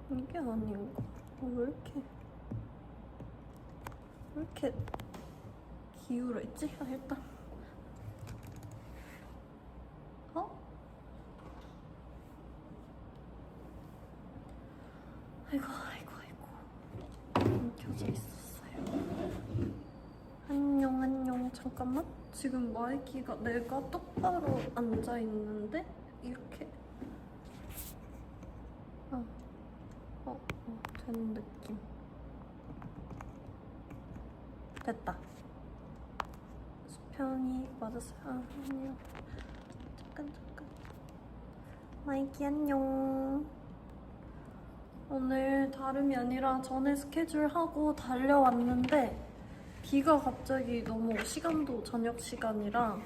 이게 아닌가? 왜 이렇게 기울어 있지? 아, 일단 아이고 켜져 있었어요. 안녕. 잠깐만. 지금 마이키가 내가 똑바로 앉아 있는데 이렇게 되는 느낌. 됐다. 수평이 맞았어요. 안녕. 잠깐. 마이키 안녕. 오늘 다름이 아니라 전에 스케줄 하고 달려왔는데 비가 갑자기 너무 시간도 저녁 시간이라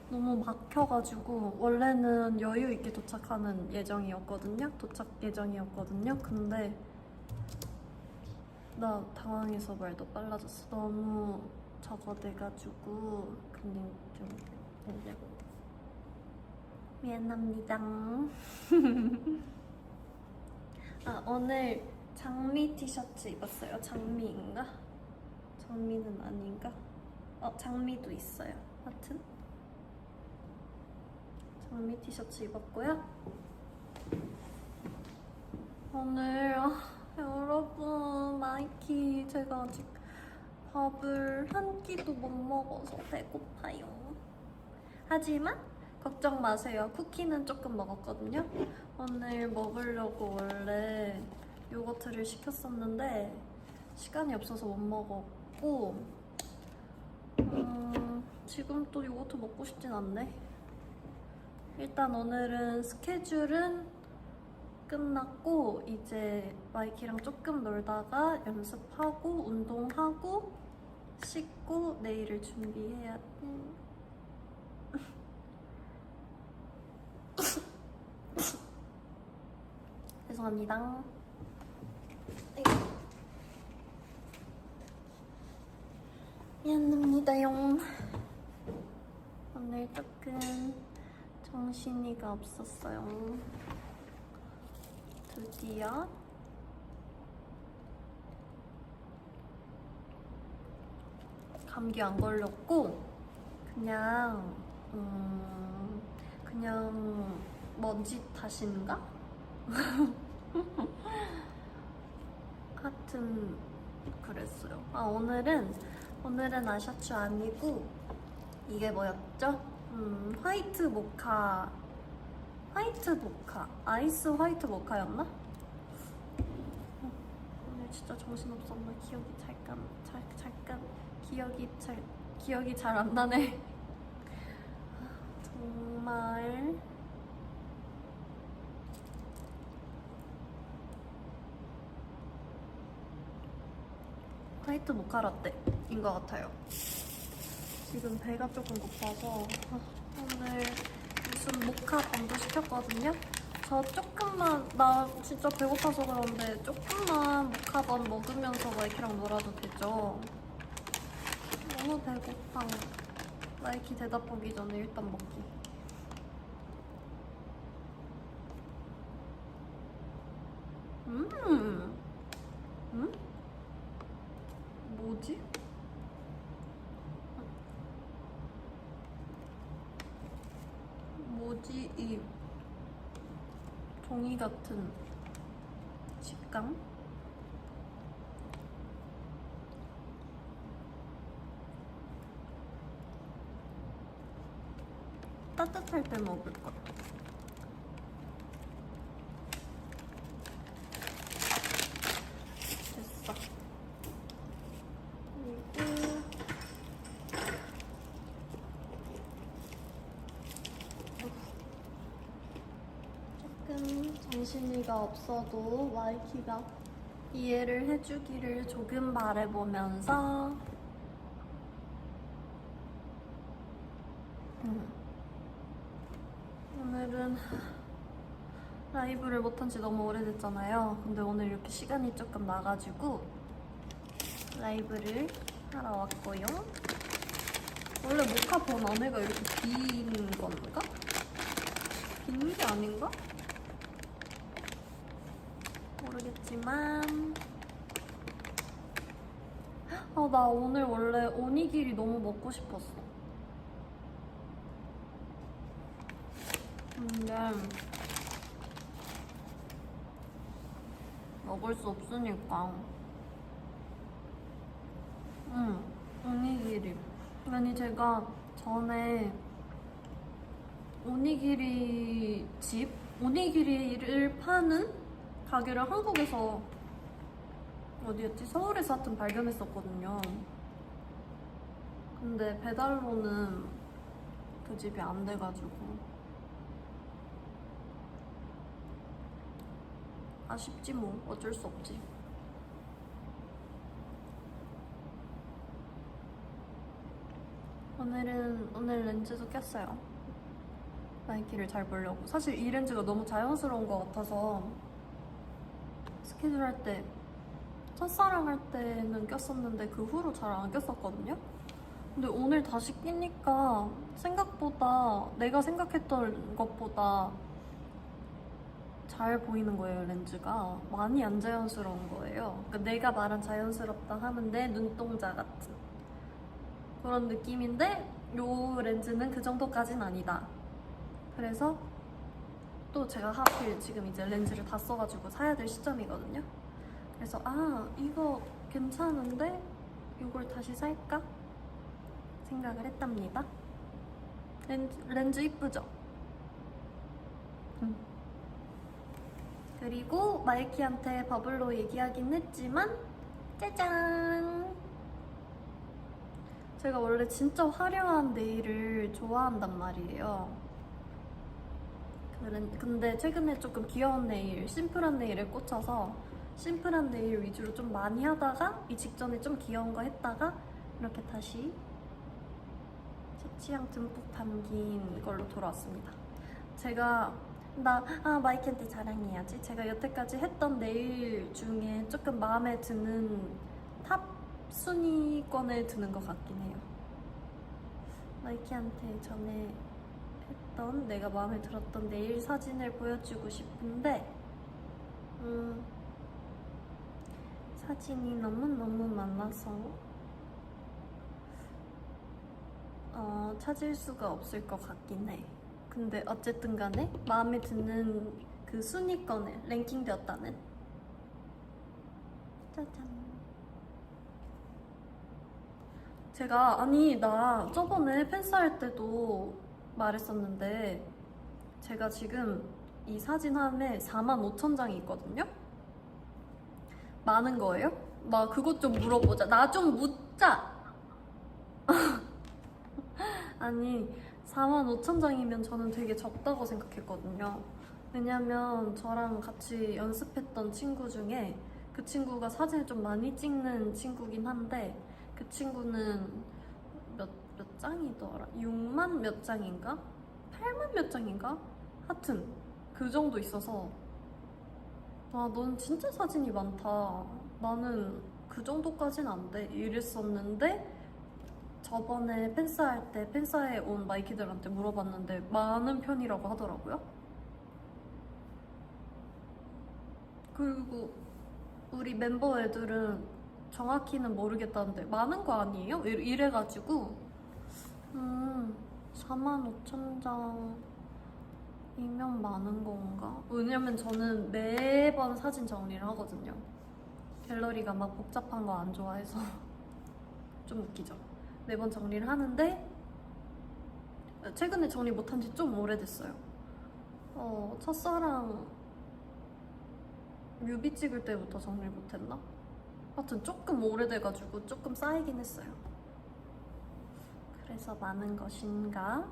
너무 막혀가지고 원래는 여유 있게 도착하는 예정이었거든요. 도착 예정이었거든요. 근데 나 당황해서 말도 빨라졌어. 너무 저거 돼가지고 근데 좀 미안합니다. 오늘 장미 티셔츠 입었어요. 장미인가? 장미는 아닌가? 장미도 있어요. 하여튼 장미 티셔츠 입었고요. 오늘 여러분 마이키 제가 아직 밥을 한 끼도 못 먹어서 배고파요. 하지만 걱정 마세요. 쿠키는 조금 먹었거든요. 오늘 먹으려고 원래 요거트를 시켰었는데 시간이 없어서 못 먹었고 지금 또 요거트 먹고 싶진 않네. 일단 오늘은 스케줄은 끝났고 이제 마이키랑 조금 놀다가 연습하고 운동하고 씻고 내일을 준비해야 돼. 죄송합니다. 미안합니다용. 오늘 조금 정신이가 없었어요. 드디어 감기 안 걸렸고 그냥 먼지 탓인가? 하여튼 그랬어요. 오늘은 아샤추 아니고 이게 뭐였죠? 화이트 모카, 아이스 화이트 모카였나? 오늘 진짜 정신없었나? 기억이 잘 안 나네. 정말 화이트 모카 라떼인 것 같아요. 지금 배가 조금 고파서 오늘 무슨 모카 밤도 시켰거든요. 저 조금만, 나 진짜 배고파서 그런데 조금만 모카밤 먹으면서 마이키랑 놀아도 되죠? 너무 배고파. 마이키 대답하기 전에 일단 먹기. 뭐지? 뭐지 이 종이 같은 식감? 따뜻할 때 먹을 것. 됐어. 그리고 조금 정신이가 없어도 마이키가 이해를 해주기를 조금 바라보면서 오늘은 라이브를 못한 지 너무 오래됐잖아요. 근데 오늘 이렇게 시간이 조금 나가지고 라이브를 하러 왔고요. 원래 모카본 안에가 이렇게 빈 건가? 빈 게 아닌가? 모르겠네. 모르겠지만 나 오늘 원래 오니기리 너무 먹고 싶었어. 근데 먹을 수 없으니까. 오니기리. 아니 제가 전에 오니기리를 파는 가게를 한국에서 어디였지? 서울에서 하여튼 발견했었거든요. 근데 배달로는 그 집이 안 돼가지고 아쉽지 뭐. 어쩔 수 없지. 오늘 렌즈도 꼈어요. 나이키를 잘 보려고. 사실 이 렌즈가 너무 자연스러운 것 같아서 스케줄 할 때, 첫사랑 할 때는 꼈었는데 그 후로 잘 안 꼈었거든요. 근데 오늘 다시 끼니까 생각보다 내가 생각했던 것보다 잘 보이는 거예요. 렌즈가 많이 안 자연스러운 거예요. 그러니까 내가 말한 자연스럽다 하면 내 눈동자 같은 그런 느낌인데 요 렌즈는 그 정도까진 아니다. 그래서 또 제가 하필 지금 이제 렌즈를 다 써가지고 사야 될 시점이거든요. 그래서 이거 괜찮은데 이걸 다시 살까? 생각을 했답니다. 렌즈 이쁘죠? 그리고 마이키한테 버블로 얘기하긴 했지만 짜잔! 제가 원래 진짜 화려한 네일을 좋아한단 말이에요. 근데 최근에 조금 귀여운 네일, 심플한 네일에 꽂혀서 심플한 네일 위주로 좀 많이 하다가 이 직전에 좀 귀여운 거 했다가 이렇게 다시 제 취향 듬뿍 담긴 걸로 돌아왔습니다. 제가 마이키한테 자랑해야지. 제가 여태까지 했던 네일 중에 조금 마음에 드는 탑 순위권에 드는 것 같긴 해요. 마이키한테 전에 했던 내가 마음에 들었던 네일 사진을 보여주고 싶은데 사진이 너무너무 많아서 찾을 수가 없을 것 같긴 해. 근데 어쨌든 간에 마음에 드는 그 순위권에 랭킹되었다는 짜잔. 나 저번에 팬싸할 때도 말했었는데 제가 지금 이 사진 함에 45,000장이 있거든요? 많은 거예요? 나 그것 좀 물어보자. 나 좀 묻자! 아니 45,000장이면 저는 되게 적다고 생각했거든요. 왜냐면 저랑 같이 연습했던 친구 중에 그 친구가 사진을 좀 많이 찍는 친구긴 한데 그 친구는 몇 장이더라? 6만 몇 장인가? 8만 몇 장인가? 하여튼 그 정도 있어서 넌 진짜 사진이 많다. 나는 그 정도까진 안 돼. 이랬었는데 저번에 팬싸할 때 팬싸에 온 마이키들한테 물어봤는데 많은 편이라고 하더라고요. 그리고 우리 멤버 애들은 정확히는 모르겠다는데 많은 거 아니에요? 이래가지고 45,000장이면 많은 건가? 왜냐면 저는 매번 사진 정리를 하거든요. 갤러리가 막 복잡한 거 안 좋아해서 좀 웃기죠. 매번 정리를 하는데 최근에 정리 못한 지 좀 오래됐어요. 첫사랑 뮤비 찍을 때부터 정리를 못했나? 하여튼 조금 오래돼가지고 조금 쌓이긴 했어요. 그래서 많은 것인가?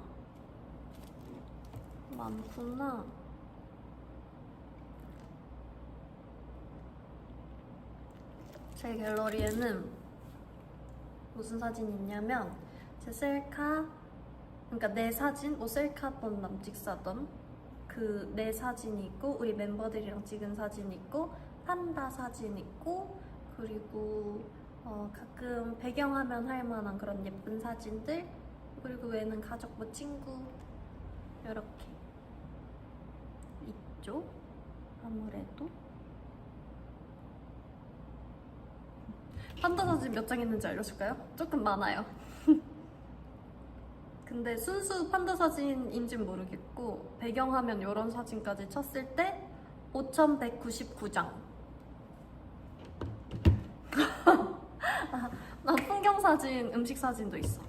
많구나. 제 갤러리에는 무슨 사진이 있냐면 제 셀카, 그러니까 내 사진, 뭐 셀카던 남직사던 그 내 사진이 있고 우리 멤버들이랑 찍은 사진 있고 판다 사진 있고 그리고 가끔 배경화면 할 만한 그런 예쁜 사진들 그리고 외에는 가족 뭐 친구 이렇게 있죠. 아무래도 판다 사진 몇 장 있는지 알려줄까요? 조금 많아요. 근데 순수 판다 사진인진 모르겠고 배경화면 이런 사진까지 쳤을 때 5,199장. 나 풍경 사진, 음식 사진도 있어.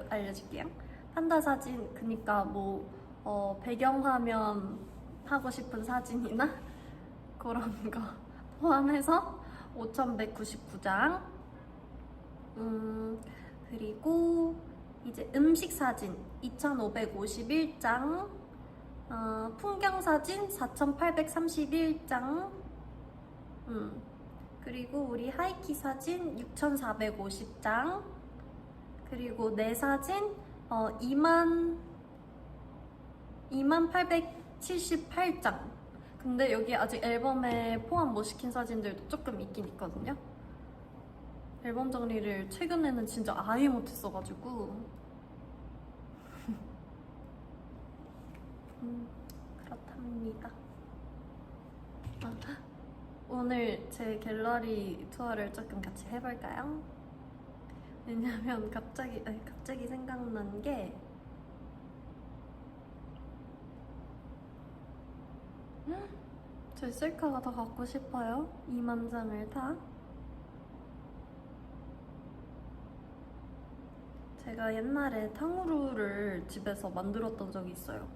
알려줄게요. 판다 사진, 그니까 뭐 배경화면 하고 싶은 사진이나 그런 거 포함해서 5,199장. 그리고 이제 음식 사진 2,551장, 풍경 사진 4,831장, 그리고 우리 하이키 사진 6,450장, 그리고 내 사진 2878장. 근데 여기 아직 앨범에 포함 못 시킨 사진들도 조금 있긴 있거든요. 앨범 정리를 최근에는 진짜 아예 못했어가지고 그렇답니다. 오늘 제 갤러리 투어를 조금 같이 해볼까요? 왜냐면 갑자기 생각난 게 제 셀카가 더 갖고 싶어요. 2만 장을 다. 제가 옛날에 탕후루를 집에서 만들었던 적이 있어요.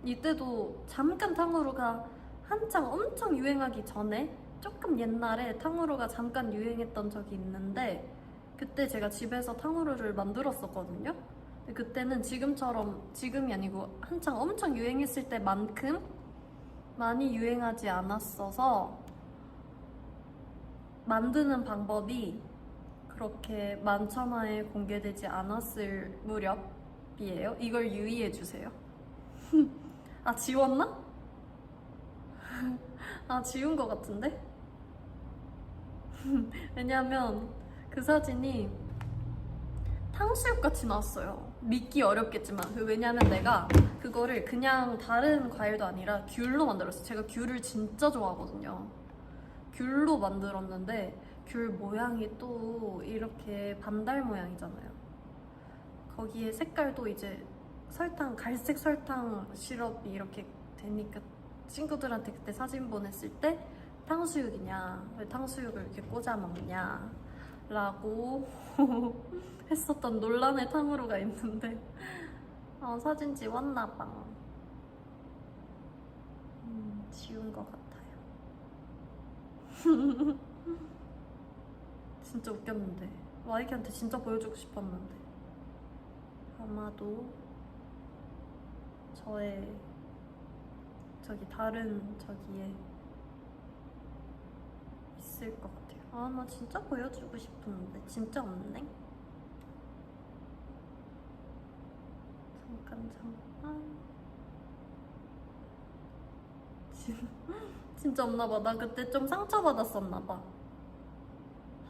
이때도 잠깐 탕후루가 한창 엄청 유행하기 전에 조금 옛날에 탕후루가 잠깐 유행했던 적이 있는데 그때 제가 집에서 탕후루를 만들었었거든요. 근데 그때는 지금이 아니고 한창 엄청 유행했을 때만큼 많이 유행하지 않았어서 만드는 방법이 그렇게 만천하에 공개되지 않았을 무렵이에요. 이걸 유의해주세요. 아, 지웠나? 아, 지운 것 같은데? 왜냐면 그 사진이 탕수육 같이 나왔어요. 믿기 어렵겠지만 왜냐면 내가 그거를 그냥 다른 과일도 아니라 귤로 만들었어요. 제가 귤을 진짜 좋아하거든요. 귤로 만들었는데 귤 모양이 또 이렇게 반달 모양이잖아요. 거기에 색깔도 이제 갈색 설탕 시럽이 이렇게 되니까 친구들한테 그때 사진 보냈을 때 탕수육이냐, 왜 탕수육을 이렇게 꽂아 먹냐 라고 했었던 논란의 탕후루가 있는데 사진 지웠나봐. 지운 것 같아요. 진짜 웃겼는데 와이키한테 진짜 보여주고 싶었는데 아마도 저의 다른 저기에 있을 것 같아요. 아, 나 진짜 보여주고 싶었는데 진짜 없네. 잠깐 진짜 없나봐. 나 그때 좀 상처받았었나봐.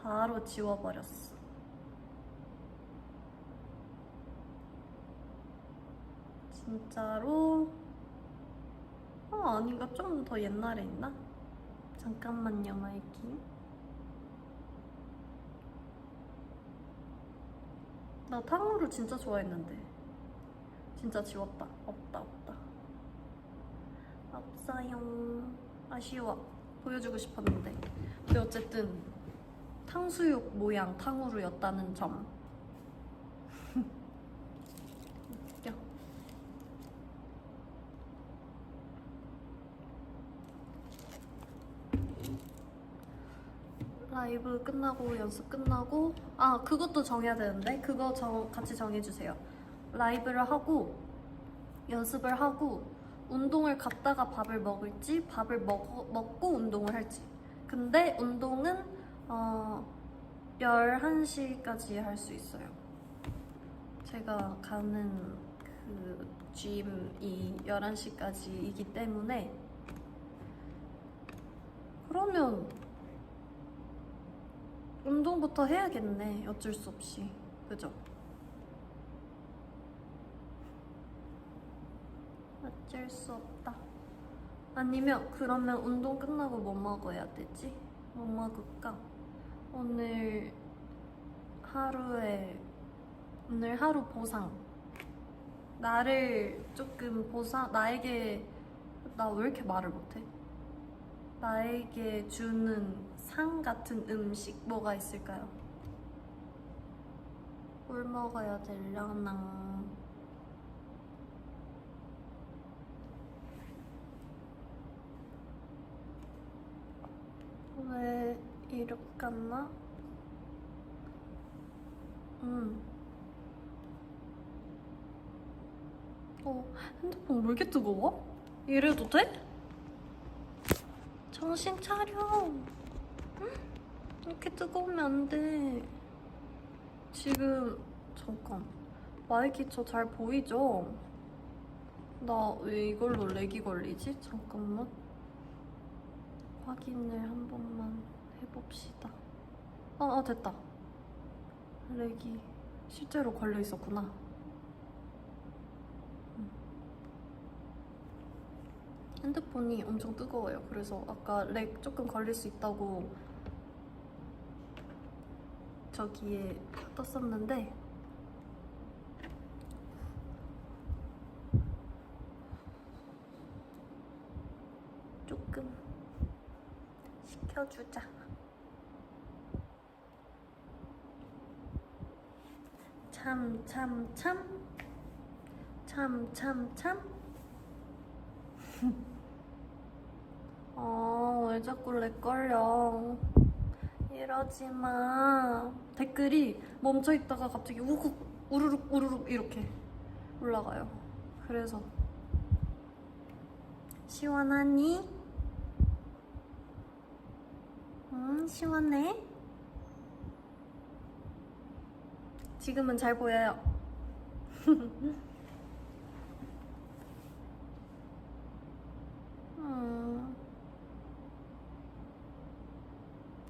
바로 지워버렸어. 진짜로? 아닌가? 좀 더 옛날에 있나? 잠깐만요, 마이키. 나 탕후루 진짜 좋아했는데 진짜 지웠다. 없다. 없어요. 아쉬워. 보여주고 싶었는데. 근데 어쨌든 탕수육 모양 탕후루였다는 점. 웃겨. 라이브 끝나고 연습 끝나고 그것도 정해야 되는데 그거 같이 정해주세요. 라이브를 하고 연습을 하고 운동을 갔다가 밥을 먹을지 밥을 먹고 운동을 할지. 근데 운동은 11시까지 할 수 있어요. 제가 가는 그 짐이 11시까지이기 때문에 그러면 운동부터 해야겠네. 어쩔 수 없이. 그죠? 어쩔 수 없다. 아니면 그러면 운동 끝나고 뭐 먹어야 되지? 뭐 먹을까? 오늘 하루 보상. 나를 조금 나에게, 나 왜 이렇게 말을 못해? 나에게 주는 상 같은 음식 뭐가 있을까요? 뭘 먹어야 되려나? 왜 이렇게 갔나? 핸드폰 왜 이렇게 뜨거워? 이래도 돼? 정신 차려. 이렇게 뜨거우면 안 돼. 지금 잠깐, 마이키 저 잘 보이죠? 나 왜 이걸로 렉이 걸리지? 잠깐만, 확인을 한 번만 해봅시다. 됐다. 렉이 실제로 걸려 있었구나. 핸드폰이 엄청 뜨거워요. 그래서 아까 렉 조금 걸릴 수 있다고 저기에 떴었는데 조금 식혀주자. 참. 왜 자꾸 렉 걸려? 이러지 마. 댓글이 멈춰 있다가 갑자기 우르륵 이렇게 올라가요. 그래서 시원하니? 시원해? 지금은 잘 보여요.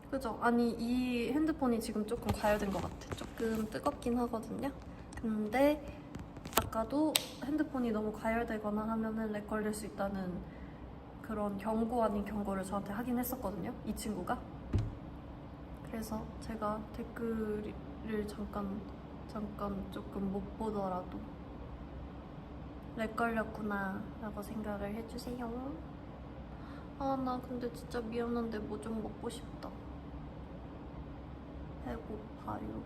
그죠? 아니, 이 핸드폰이 지금 조금 과열된 것 같아. 조금 뜨겁긴 하거든요. 근데 아까도 핸드폰이 너무 과열되거나 하면은 렉 걸릴 수 있다는 그런 경고 아닌 경고를 저한테 하긴 했었거든요, 이 친구가. 그래서 제가 댓글을 잠깐 조금 못 보더라도 렉 걸렸구나 라고 생각을 해주세요. 나 근데 진짜 미안한데 뭐 좀 먹고 싶다. 배고파요.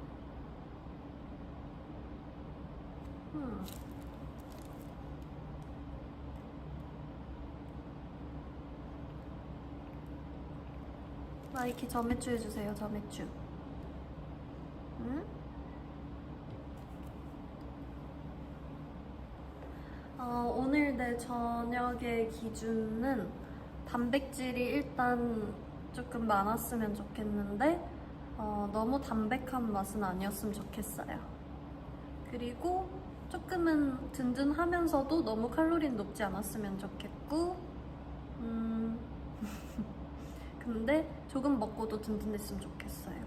마이키 저매추 해주세요. 저매추. 오늘 내 저녁의 기준은 단백질이 일단 조금 많았으면 좋겠는데 너무 담백한 맛은 아니었으면 좋겠어요. 그리고 조금은 든든하면서도 너무 칼로리는 높지 않았으면 좋겠고 근데 조금 먹고도 든든했으면 좋겠어요.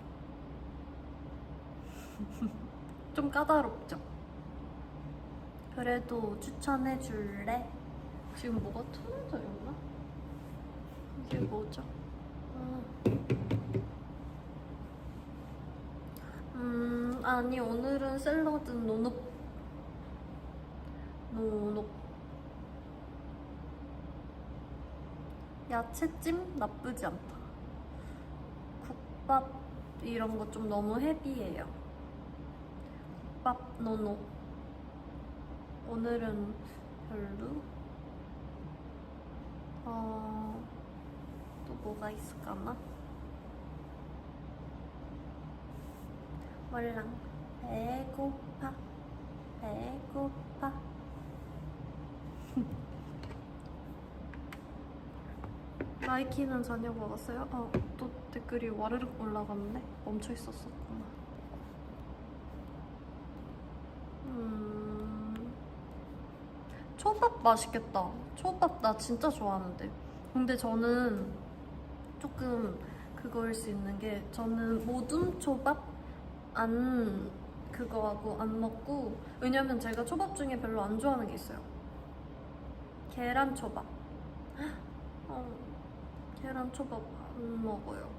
좀 까다롭죠? 그래도 추천해줄래? 지금 뭐가 틀어져 있나? 이게 뭐죠? 아니, 오늘은 샐러드 노노 야채찜 나쁘지 않다. 국밥 이런 거 좀 너무 헤비해요. 국밥 노노. 오늘은 별로. 또 뭐가 있을까나? 몰랑. 배고파. 마이키는 저녁 먹었어요? 또 댓글이 와르륵 올라갔네? 멈춰 있었었구나. 초밥 맛있겠다. 초밥 나 진짜 좋아하는데. 근데 저는 조금 그거일 수 있는 게, 저는 모둠 초밥 그거하고 안 먹고, 왜냐면 제가 초밥 중에 별로 안 좋아하는 게 있어요. 계란 초밥. 계란 초밥 안 먹어요.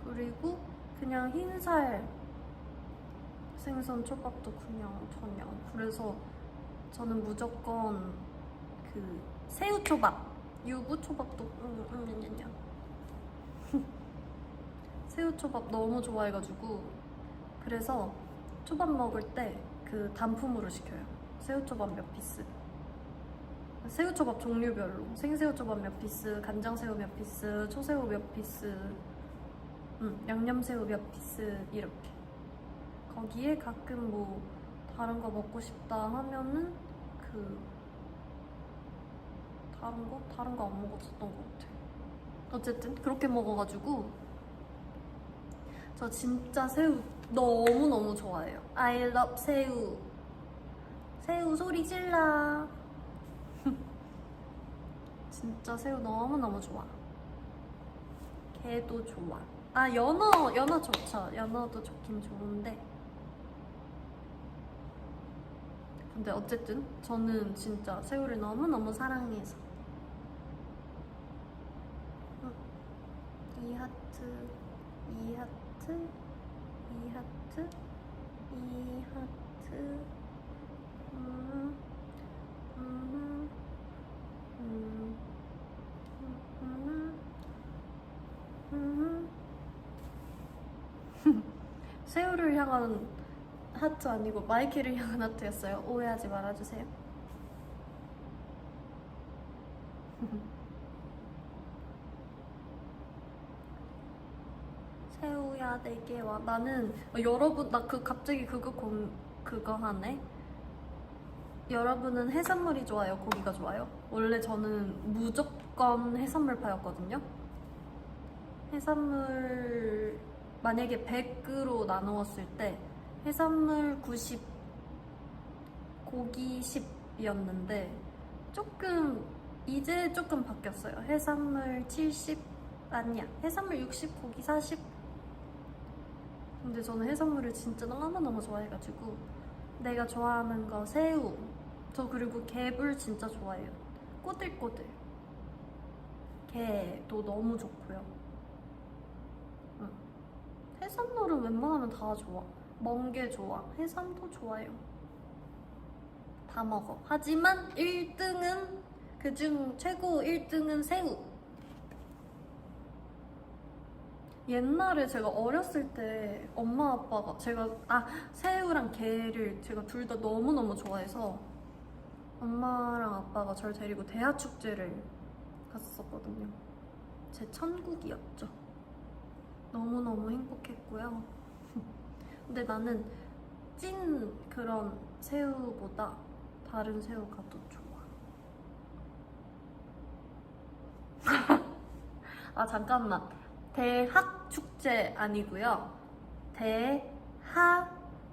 그리고 그냥 흰살 생선 초밥도 그냥 저냥. 그래서 저는 무조건 그 새우 초밥, 유부 초밥도 새우 초밥 너무 좋아해가지고 그래서 초밥 먹을 때 그 단품으로 시켜요. 새우 초밥 몇 피스. 새우 초밥 종류별로 생새우 초밥 몇 피스, 간장새우 몇 피스, 초새우 몇 피스, 양념새우 몇 피스 이렇게. 거기에 가끔 뭐 다른 거 먹고 싶다 하면은 그 다른 거 안 먹었었던 것 같아. 어쨌든 그렇게 먹어가지고 저 진짜 새우 너무너무 좋아해요. I love 새우. 새우 소리 질러. 진짜 새우 너무너무 좋아. 게도 좋아. 아, 연어 좋죠. 연어도 좋긴 좋은데. 근데 어쨌든 저는 진짜 새우를 너무너무 사랑해서. 이 하트, 이 하트, 이 하트, 이 하트. 새우를 향한 하트 아니고 마이키를 향한 하트였어요. 오해하지 말아주세요. 새우야 내게 와. 나는 여러분 나 갑자기 그거 하네. 여러분은 해산물이 좋아요? 고기가 좋아요? 원래 저는 무조건 해산물파였거든요. 해산물 만약에 100으로 나누었을 때 해산물 90, 고기 10이었는데 이제 조금 바뀌었어요. 해산물 70, 아니야, 해산물 60, 고기 40. 근데 저는 해산물을 진짜 너무너무 좋아해가지고 내가 좋아하는 거 새우, 저 그리고 개불 진짜 좋아해요. 꼬들꼬들 게도 너무 좋고요. 해산물은 웬만하면 다 좋아. 멍게 좋아, 해삼도 좋아요. 다 먹어. 하지만 1등은 그중 최고 1등은 새우. 옛날에 제가 어렸을 때 엄마 아빠가 새우랑 게를 제가 둘 다 너무너무 좋아해서 엄마랑 아빠가 저를 데리고 대하축제를 갔었거든요. 제 천국이었죠. 너무너무 행복했고요. 근데 나는 찐 그런 새우보다 다른 새우가 더 좋아. 아, 잠깐만. 대학축제 아니고요.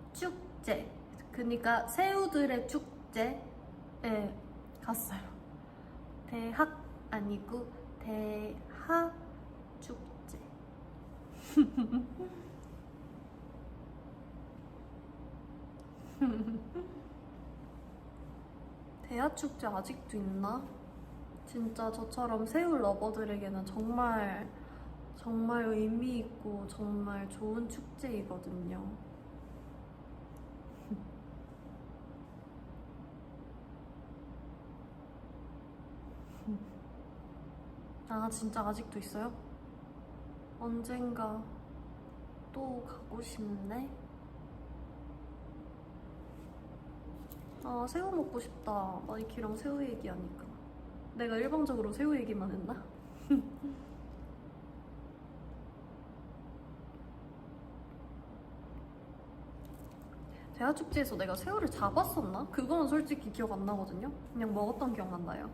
대하축제. 그러니까 새우들의 축제에 갔어요. 대학 아니고 대하축제. 대하축제 아직도 있나? 진짜 저처럼 새우 러버들에게는 정말 정말 의미 있고 정말 좋은 축제이거든요. 아, 진짜 아직도 있어요? 언젠가 또 가고 싶네. 아, 새우 먹고 싶다. 마이키랑 새우 얘기하니까. 내가 일방적으로 새우 얘기만 했나? 대하축제에서 내가 새우를 잡았었나? 그거는 솔직히 기억 안 나거든요? 그냥 먹었던 기억만 나요.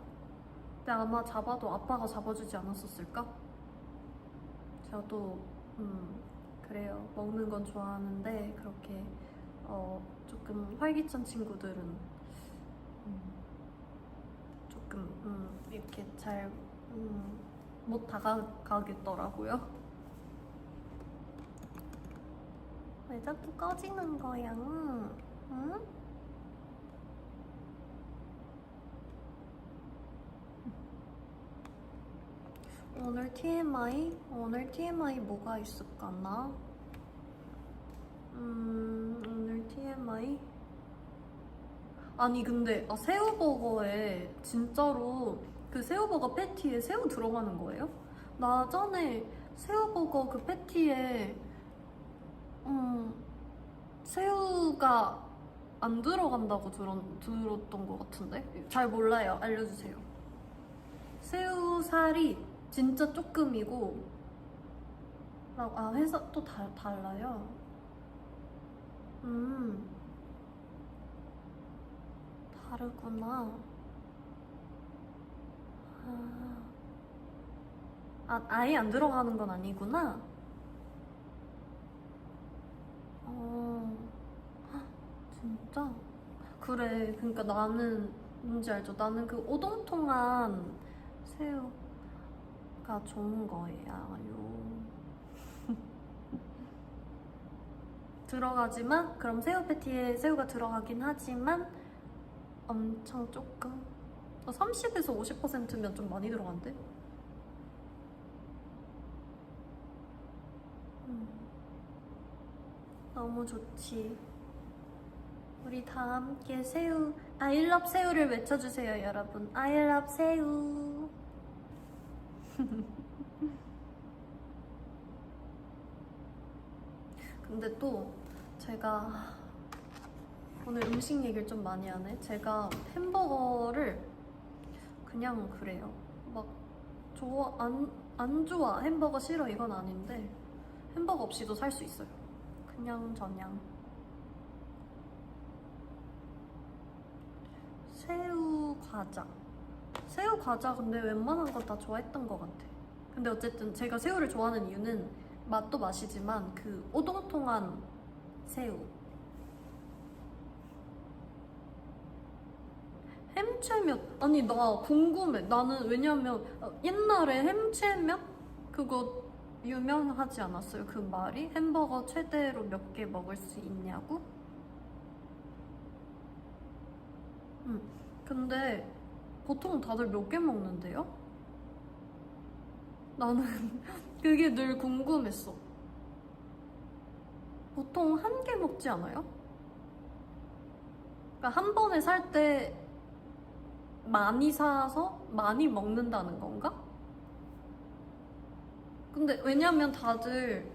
근데 아마 잡아도 아빠가 잡아주지 않았었을까? 제가 또 그래요. 먹는 건 좋아하는데 그렇게 조금 활기찬 친구들은 조금 이렇게 잘 못 다가가겠더라고요. 왜 자꾸 꺼지는 거야? 응? 오늘 TMI? 오늘 TMI 뭐가 있을까나? 오늘 TMI? 아니 근데 새우버거에 진짜로 그 새우버거 패티에 새우 들어가는 거예요? 나 전에 새우버거 그 패티에 새우가 안 들어간다고 들었던 것 같은데? 잘 몰라요. 알려주세요. 새우살이 진짜 조금이고 회사 또 달라요? 다르구나. 아예 안 들어가는 건 아니구나. 진짜? 그래. 그러니까 나는 뭔지 알죠? 나는 그 오동통한 새우가 좋은 거예요. 들어가지만 그럼 새우 패티에 새우가 들어가긴 하지만 엄청 조금 30에서 50%면 좀 많이 들어간대? 너무 좋지. 우리 다 함께 새우 I love 새우를 외쳐주세요 여러분. I love 새우. 근데 또 제가 오늘 음식 얘기를 좀 많이 하네. 제가 햄버거를 그냥 그래요. 막 안 좋아. 햄버거 싫어 이건 아닌데 햄버거 없이도 살 수 있어요. 그냥 저냥. 새우 과자 근데 웬만한 건 다 좋아했던 것 같아. 근데 어쨌든 제가 새우를 좋아하는 이유는 맛도 맛이지만 그 오동통한 새우. 햄채면 아니 나 궁금해. 나는 왜냐면 옛날에 햄채면 그거 유명하지 않았어요? 그 말이? 햄버거 최대로 몇 개 먹을 수 있냐고? 근데 보통 다들 몇 개 먹는데요? 나는 그게 늘 궁금했어. 보통 한 개 먹지 않아요? 그러니까 한 번에 살 때 많이 사서 많이 먹는다는 건가? 근데 왜냐면 다들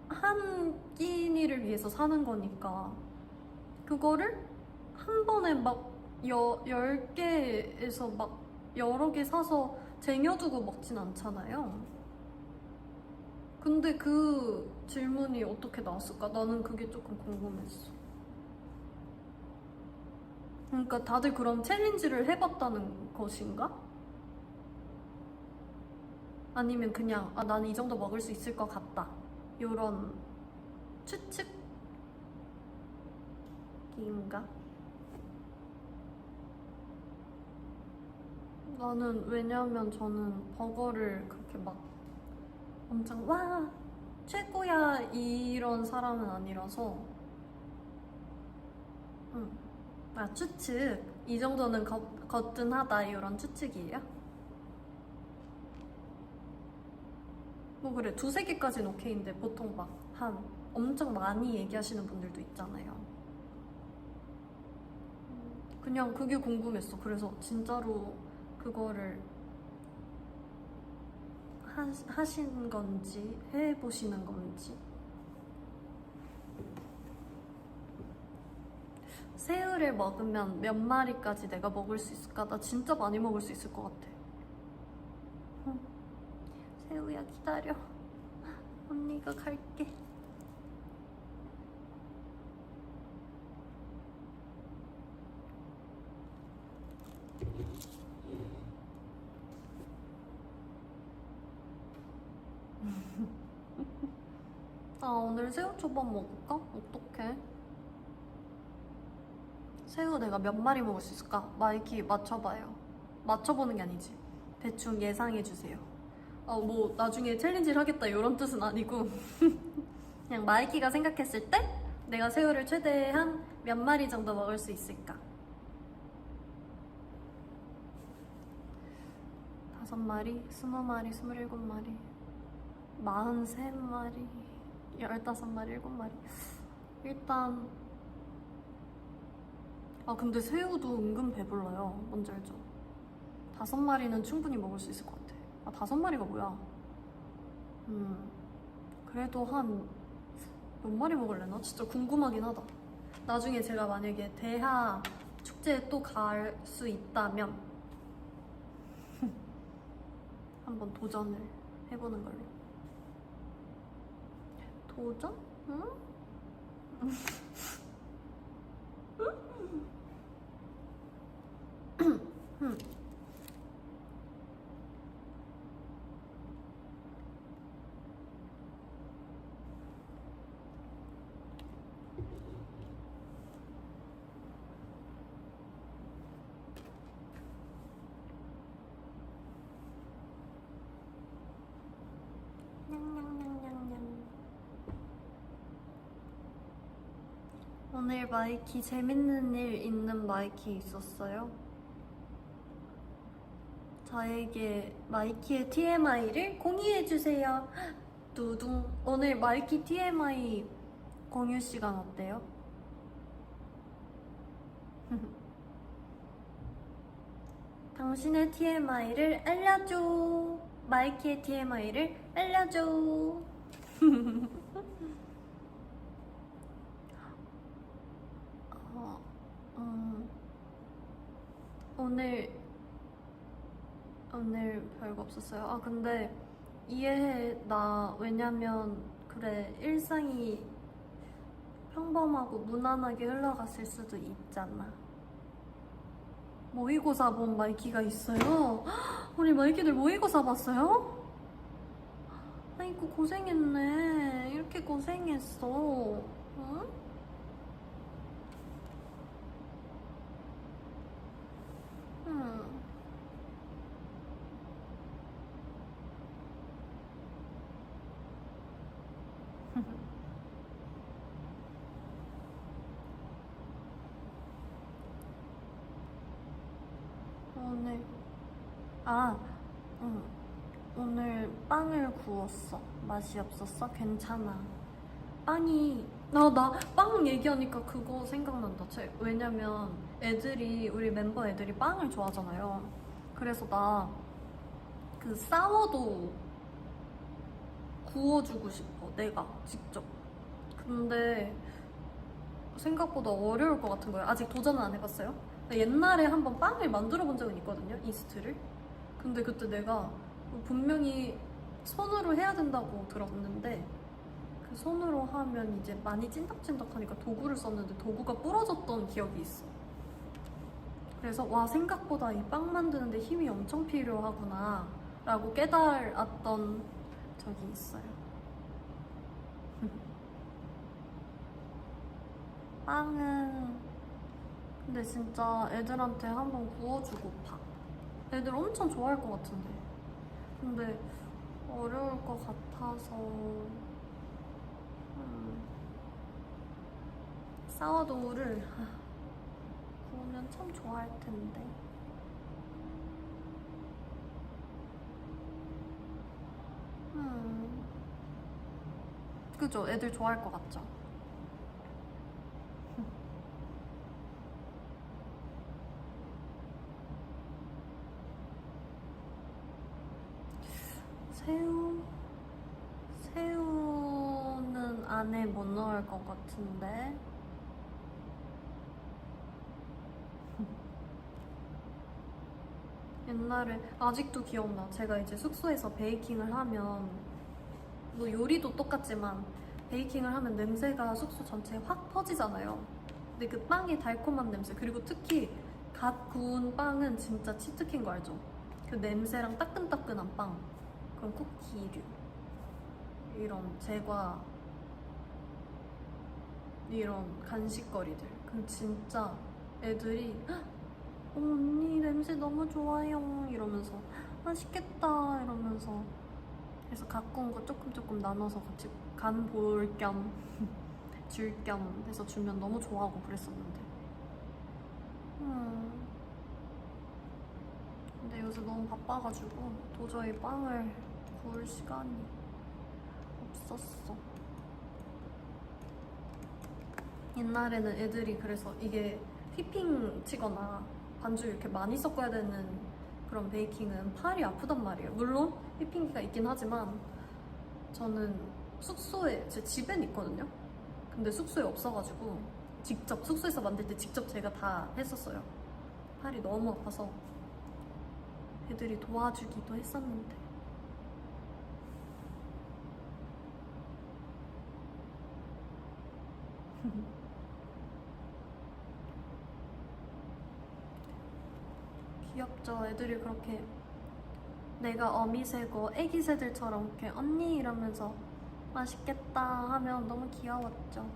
한 끼니를 위해서 사는 거니까 그거를 한 번에 막 10개에서 막 여러 개 사서 쟁여두고 먹진 않잖아요. 근데 그 질문이 어떻게 나왔을까? 나는 그게 조금 궁금했어. 그러니까 다들 그런 챌린지를 해봤다는 것인가? 아니면 그냥 나는 이 정도 먹을 수 있을 것 같다 요런 추측인가? 나는 왜냐면 저는 버거를 그렇게 막 엄청 와 최고야 이런 사람은 아니라서 추측 이 정도는 거뜬하다 이런 추측이에요? 뭐 그래 두세 개까지는 오케이인데 보통 막 한 엄청 많이 얘기하시는 분들도 있잖아요. 그냥 그게 궁금했어. 그래서 진짜로 그거를 하신 건지 해보시는 건지. 새우를 먹으면 몇 마리까지 내가 먹을 수 있을까? 나 진짜 많이 먹을 수 있을 것 같아. 새우야 기다려. 언니가 갈게. 오늘 새우초밥 먹을까? 어떡해? 새우 내가 몇 마리 먹을 수 있을까? 마이키 맞춰봐요. 맞춰보는 게 아니지. 대충 예상해주세요. 뭐 나중에 챌린지를 하겠다 이런 뜻은 아니고 그냥 마이키가 생각했을 때 내가 새우를 최대한 몇 마리 정도 먹을 수 있을까? 5마리, 20마리, 27마리, 43마리, 15마리, 7마리. 일단 근데 새우도 은근 배불러요. 뭔지 알죠? 5마리는 충분히 먹을 수 있을 것 같아. 5마리가 뭐야? 그래도 한 몇 마리 먹을래나? 진짜 궁금하긴 하다. 나중에 제가 만약에 대하 축제에 또 갈 수 있다면 한번 도전을 해보는 걸로. 도전? 응? 오늘 마이키 재밌는 일 있는 마이키 있었어요? 저에게 마이키의 TMI를 공유해주세요. 두둥. 오늘 마이키 TMI 공유 시간 어때요? 당신의 TMI를 알려줘. 마이키의 TMI를 알려줘. 오늘 별거 없었어요. 근데 이해해. 나 왜냐면 그래, 일상이 평범하고 무난하게 흘러갔을 수도 있잖아. 모의고사 본 마이키가 있어요? 우리 마이키들 모의고사 봤어요? 아이고 고생했네. 이렇게 고생했어. 응? 오늘 오늘 빵을 구웠어. 맛이 없었어? 괜찮아. 나 빵 얘기하니까 그거 생각난다. 왜냐면 우리 멤버 애들이 빵을 좋아하잖아요. 그래서 나 그 사워도우 구워주고 싶어, 내가 직접. 근데 생각보다 어려울 것 같은 거예요. 아직 도전은 안 해봤어요. 옛날에 한번 빵을 만들어 본 적은 있거든요, 이스트를. 근데 그때 내가 분명히 손으로 해야 된다고 들었는데, 그 손으로 하면 이제 많이 찐덕찐덕하니까 도구를 썼는데 도구가 부러졌던 기억이 있어. 그래서 와, 생각보다 이 빵 만드는데 힘이 엄청 필요하구나 라고 깨달았던 적이 있어요. 빵은 근데 진짜 애들한테 한번 구워주고파. 애들 엄청 좋아할 것 같은데. 근데 어려울 것 같아서. 사워도우를 구우면 참 좋아할 텐데. 그죠? 애들 좋아할 것 같죠? 새우는 안에 못 넣을 것 같은데. 옛날에 아직도 기억나. 제가 이제 숙소에서 베이킹을 하면, 뭐 요리도 똑같지만 베이킹을 하면 냄새가 숙소 전체에 확 퍼지잖아요. 근데 그 빵의 달콤한 냄새, 그리고 특히 갓 구운 빵은 진짜 치트키인 거 알죠? 그 냄새랑 따끈따끈한 빵, 그런 쿠키류, 이런 제과, 이런 간식거리들. 그럼 진짜 애들이 언니 냄새 너무 좋아요 이러면서 맛있겠다 이러면서, 그래서 갖고 온 거 조금 나눠서 같이 간 볼 겸 줄 겸 해서 주면 너무 좋아하고 그랬었는데. 근데 요새 너무 바빠가지고 도저히 빵을 구울 시간이 없었어. 옛날에는 애들이 그래서 이게 휘핑 치거나 반죽 이렇게 많이 섞어야 되는 그런 베이킹은 팔이 아프단 말이에요. 물론 휘핑기가 있긴 하지만 저는 숙소에, 제 집엔 있거든요. 근데 숙소에 없어가지고 직접 숙소에서 만들 때 직접 제가 다 했었어요. 팔이 너무 아파서 애들이 도와주기도 했었는데. 귀엽죠? 애들이 그렇게 내가 어미새고 애기 새들처럼 이렇게 언니 이러면서 맛있겠다 하면 너무 귀여웠죠.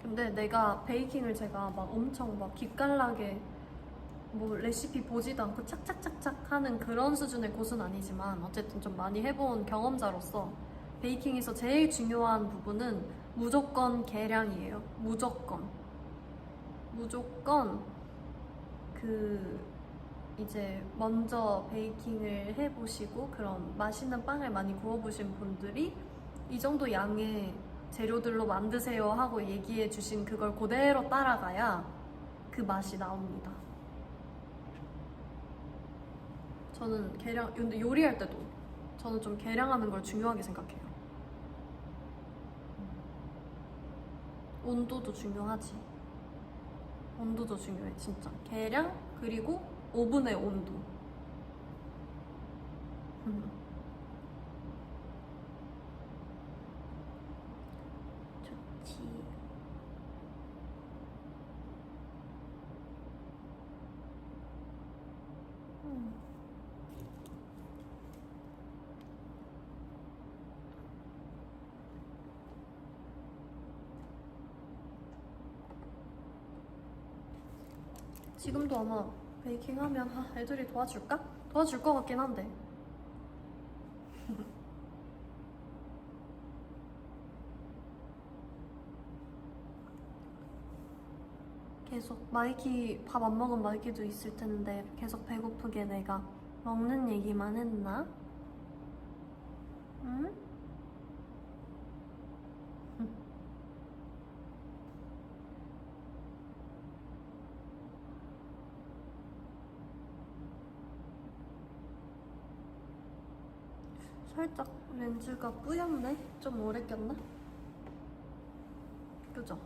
근데 내가 베이킹을 제가 막 엄청 막 기깔나게 뭐 레시피 보지도 않고 착착착착 하는 그런 수준의 고수는 아니지만 어쨌든 좀 많이 해본 경험자로서 베이킹에서 제일 중요한 부분은 무조건 계량이에요. 무조건 그 이제 먼저 베이킹을 해보시고 그런 맛있는 빵을 많이 구워보신 분들이 이 정도 양의 재료들로 만드세요 하고 얘기해 주신 그걸 그대로 따라가야 그 맛이 나옵니다. 저는 계량, 근데 요리할 때도 저는 좀 계량하는 걸 중요하게 생각해요. 온도도 중요하지. 온도도 중요해, 진짜. 계량, 그리고 오븐의 온도. 좋지. 지금도 아마 베이킹 하면 애들이 도와줄까? 도와줄 것 같긴 한데. 계속 마이키 밥 안 먹은 마이키도 있을 텐데 계속 배고프게 내가 먹는 얘기만 했나? 응? 살짝 렌즈가 뿌였네? 좀 오래 꼈나? 그죠?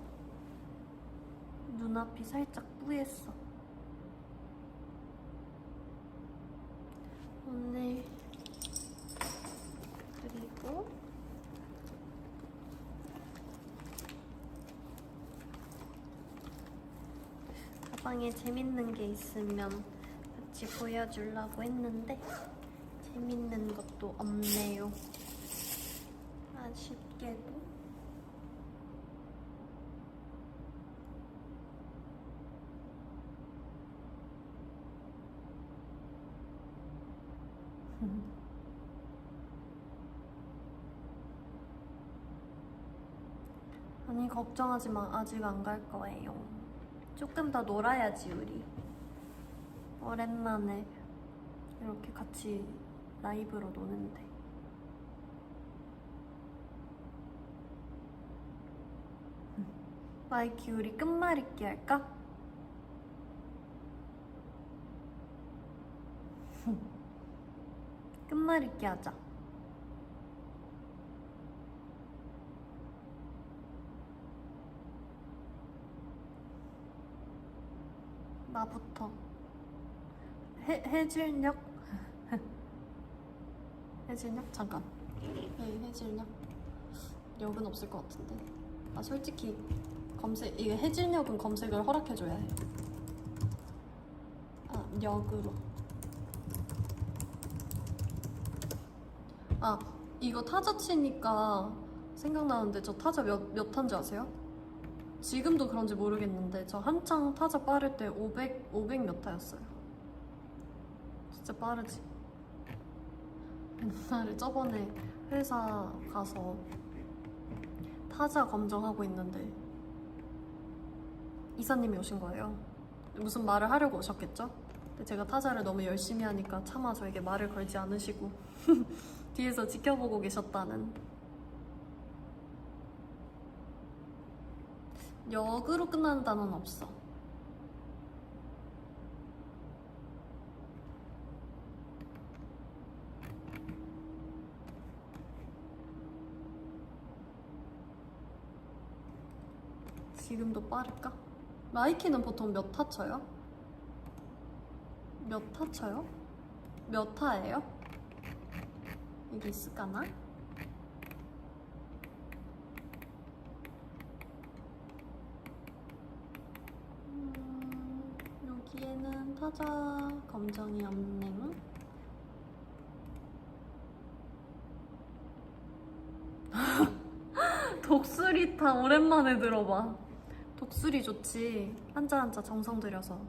눈앞이 살짝 뿌였어. 오늘 그리고 가방에 재밌는 게 있으면 같이 보여주려고 했는데 재밌는 것도 없네요. 아쉽게도. 아니 걱정하지 마. 아직 안 갈 거예요. 조금 더 놀아야지 우리. 오랜만에 이렇게 같이 라이브로 노는데. 마이키 우리 끝말잇기 할까? 끝말잇기 하자. 나부터. 해질녘? 해질녘? 잠깐. 해질녘? 역은 없을 것 같은데. 아 솔직히 이게 해질녘은 검색을 허락해줘야 해. 아 역으로. 아 이거 타자 치니까 생각나는데 저 타자 몇 탄지 아세요? 지금도 그런지 모르겠는데 저 한창 타자 빠를 때 500 몇 타였어요. 진짜 빠르지? 옛날에 저번에 회사 가서 타자 검정하고 있는데 이사님이 오신 거예요. 무슨 말을 하려고 오셨겠죠? 근데 제가 타자를 너무 열심히 하니까 차마 저에게 말을 걸지 않으시고 뒤에서 지켜보고 계셨다는. 역으로 끝나는 단어는 없어. 지금도 빠를까? 마이키는 보통 몇 타 쳐요? 몇 타 쳐요? 몇 타예요? 이게 있을까나? 여기에는 타자 검정이 없네. 독수리타 오랜만에 들어봐. 독수리 좋지. 한자 한자 정성 들여서.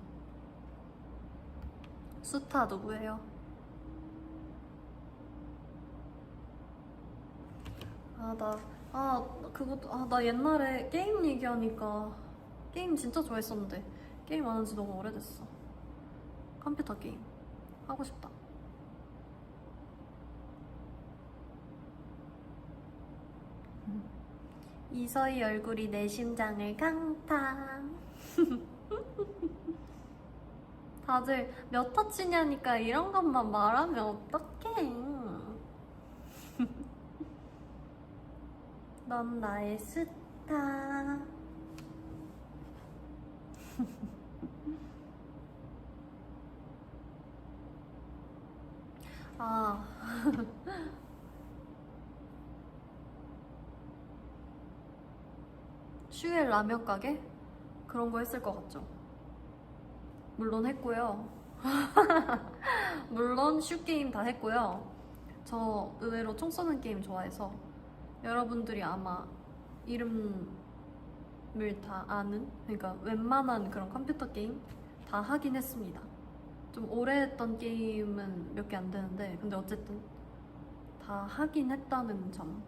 수타 누구예요? 나 옛날에 게임 얘기하니까 게임 진짜 좋아했었는데 게임 안 한 지 너무 오래됐어. 컴퓨터 게임 하고 싶다. 이서희 얼굴이 내 심장을 강타. 다들 몇 터치냐니까 이런 것만 말하면 어떡해. 넌 나의 스타. 아. 슈엘 라면 가게? 그런 거 했을 것 같죠? 물론 했고요. 물론 슈 게임 다 했고요. 저 의외로 총 쏘는 게임 좋아해서 여러분들이 아마 이름을 다 아는, 그러니까 웬만한 그런 컴퓨터 게임 다 하긴 했습니다. 좀 오래 했던 게임은 몇 개 안 되는데 근데 어쨌든 다 하긴 했다는 점.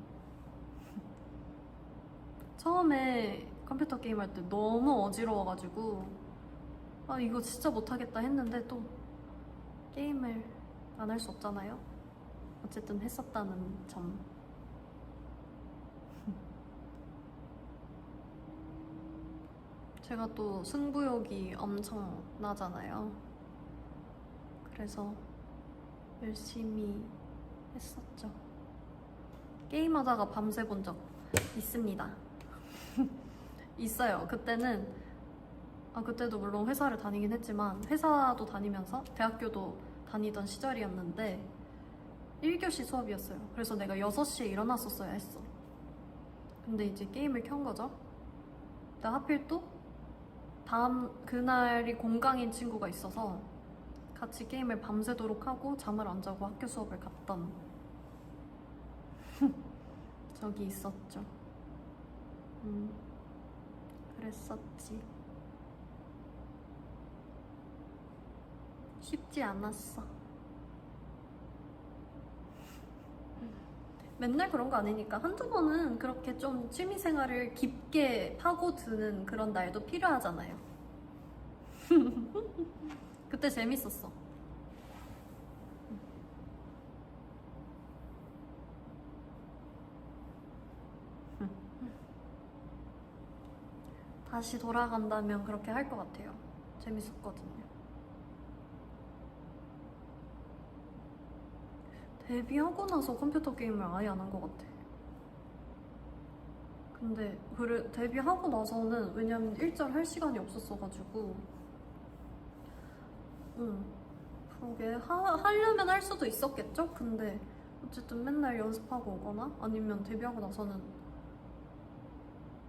처음에 컴퓨터 게임 할 때 너무 어지러워가지고 아 이거 진짜 못하겠다 했는데 또 게임을 안 할 수 없잖아요. 어쨌든 했었다는 점. 제가 또 승부욕이 엄청 나잖아요. 그래서 열심히 했었죠. 게임하다가 밤새 본 적 있습니다. 있어요. 그때도 물론 회사를 다니긴 했지만 회사도 다니면서 대학교도 다니던 시절이었는데 1교시 수업이었어요. 그래서 내가 6시에 일어났었어야 했어. 근데 이제 게임을 켠 거죠. 근데 하필 또 그날이 공강인 친구가 있어서 같이 게임을 밤새도록 하고 잠을 안 자고 학교 수업을 갔던 적이 있었죠. 그랬었지. 쉽지 않았어. 맨날 그런 거 아니니까 한두 번은 그렇게 좀 취미생활을 깊게 파고드는 그런 날도 필요하잖아요. 그때 재밌었어. 다시 돌아간다면 그렇게 할 것 같아요. 재밌었거든요. 데뷔하고 나서 컴퓨터 게임을 아예 안 한 것 같아. 근데 데뷔하고 나서는 왜냐면 일절 할 시간이 없었어가지고 그러게 하려면 할 수도 있었겠죠? 근데 어쨌든 맨날 연습하고 오거나 아니면 데뷔하고 나서는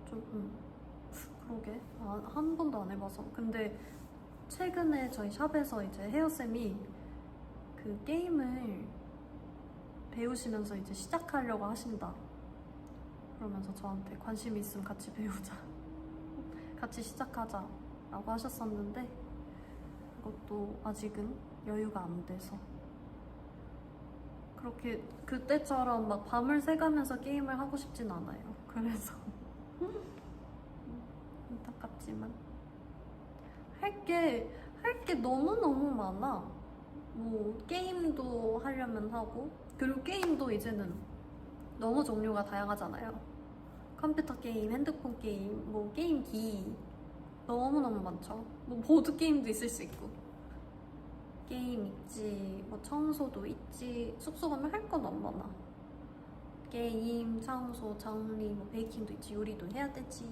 좀 그러게 한 번도 안 해봐서. 근데 최근에 저희 샵에서 이제 헤어쌤이 그 게임을 배우시면서 이제 시작하려고 하신다 그러면서 저한테 관심 있으면 같이 배우자 같이 시작하자 라고 하셨었는데 그것도 아직은 여유가 안 돼서 그렇게 그때처럼 막 밤을 새가면서 게임을 하고 싶진 않아요. 그래서 안타깝지만 할 게 너무너무 많아. 뭐 게임도 하려면 하고, 그리고 게임도 이제는 너무 종류가 다양하잖아요. 컴퓨터 게임, 핸드폰 게임, 뭐 게임기 너무너무 많죠. 뭐 보드 게임도 있을 수 있고, 게임 있지, 뭐 청소도 있지. 숙소 가면 할 거 너무 많아. 게임, 청소, 정리, 뭐 베이킹도 있지, 요리도 해야 되지.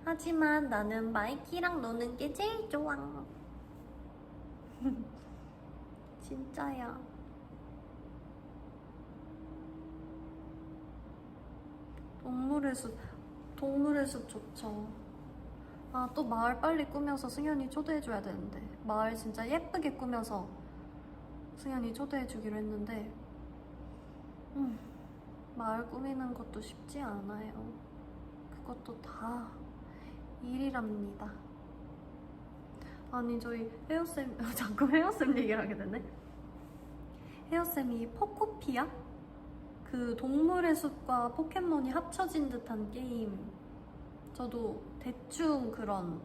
하지만 나는 마이키랑 노는 게 제일 좋아. 진짜야. 동물의 숲 좋죠. 아, 또 마을 빨리 꾸며서 승현이 초대해줘야 되는데. 마을 진짜 예쁘게 꾸며서 승현이 초대해주기로 했는데, 마을 꾸미는 것도 쉽지 않아요. 그것도 다 일이랍니다. 아니, 저희 헤어쌤, 자꾸 헤어쌤 얘기를 하게 되네. 헤어쌤이 포코피아? 그 동물의 숲과 포켓몬이 합쳐진 듯한 게임, 저도 대충 그런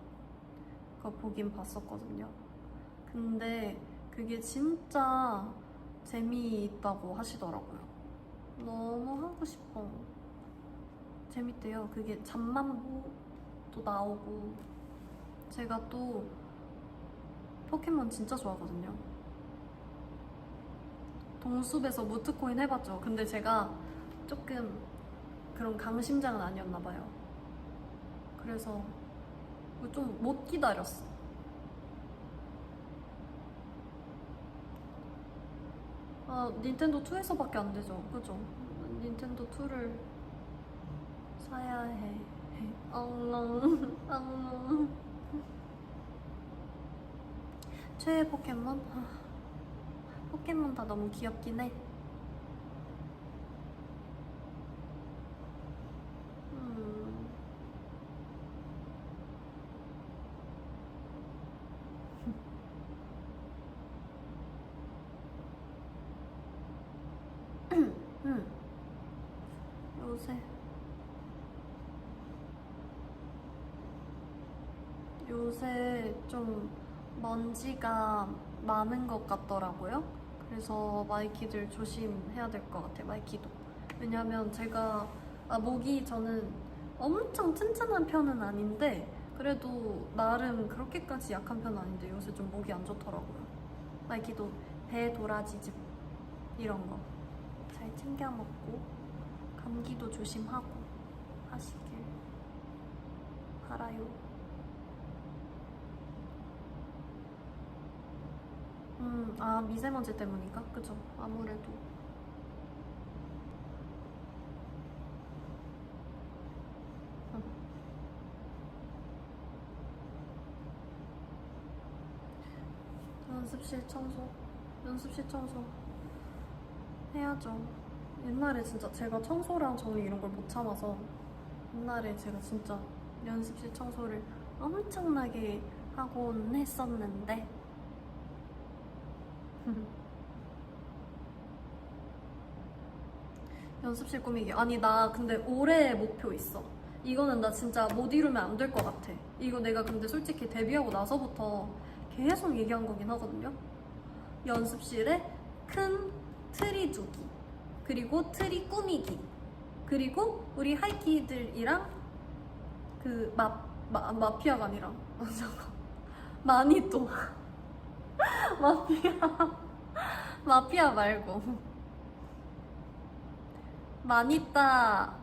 거 보긴 봤었거든요. 근데 그게 진짜 재미있다고 하시더라고요. 너무 하고 싶어. 재밌대요. 그게 잠만보도 나오고. 제가 또 포켓몬 진짜 좋아하거든요. 동숲에서 무트코인 해봤죠. 근데 제가 조금 그런 강심장은 아니었나봐요. 그래서 좀 못 기다렸어. 아, 닌텐도 2에서밖에 안 되죠. 그죠? 닌텐도 2를 사야 해. 엉엉, 엉엉. 최애 포켓몬? 포켓몬 다 너무 귀엽긴 해. 요새 좀 먼지가 많은 것 같더라고요. 그래서 마이키들 조심해야 될 것 같아요. 마이키도. 왜냐면 제가 목이 저는 엄청 튼튼한 편은 아닌데 그래도 나름 그렇게까지 약한 편은 아닌데 요새 좀 목이 안 좋더라고요. 마이키도 배 도라지즙 이런 거 잘 챙겨 먹고 감기도 조심하고 하시길 바라요. 아, 미세먼지 때문인가? 그죠? 아무래도. 연습실 청소 해야죠. 옛날에 진짜 제가 청소랑 정리 이런 걸 못 참아서 옛날에 제가 진짜 연습실 청소를 엄청나게 하곤 했었는데 연습실 꾸미기. 아니, 나 근데 올해 목표 있어. 이거는 나 진짜 못 이루면 안 될 것 같아. 이거 내가 근데 솔직히 데뷔하고 나서부터 계속 얘기한 거긴 하거든요. 연습실에 큰 트리 두기, 그리고 트리 꾸미기, 그리고 우리 하이키들이랑 그 마피아가 아니라 잠깐, 마니또. 마피아 말고 마니따?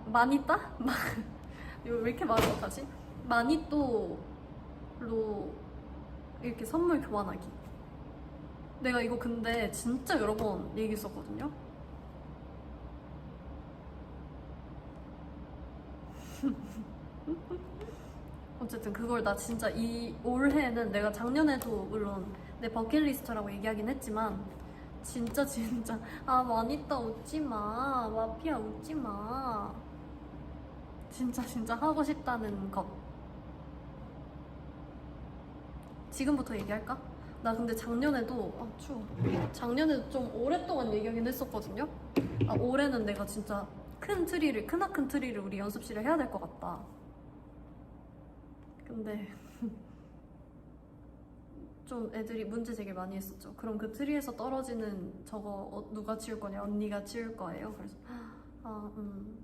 이거 왜 이렇게 말을 못하지? 마니또로 이렇게 선물 교환하기. 내가 이거 근데 진짜 여러 번 얘기했었거든요. 어쨌든 그걸 나 진짜 이 올해는 내가 작년에도 물론 내 버킷리스트라고 얘기하긴 했지만 진짜 마니따 웃지마, 마피아 웃지마, 진짜 하고 싶다는 것. 지금부터 얘기할까? 나 근데 작년에도 추워. 작년에도 좀 오랫동안 얘기하긴 했었거든요. 올해는 내가 진짜 크나큰 트리를 우리 연습실에 해야 될 것 같다. 근데 좀 애들이 문제 제기를 많이 했었죠. 그럼 그 트리에서 떨어지는 저거 누가 치울 거냐? 언니가 치울 거예요. 그래서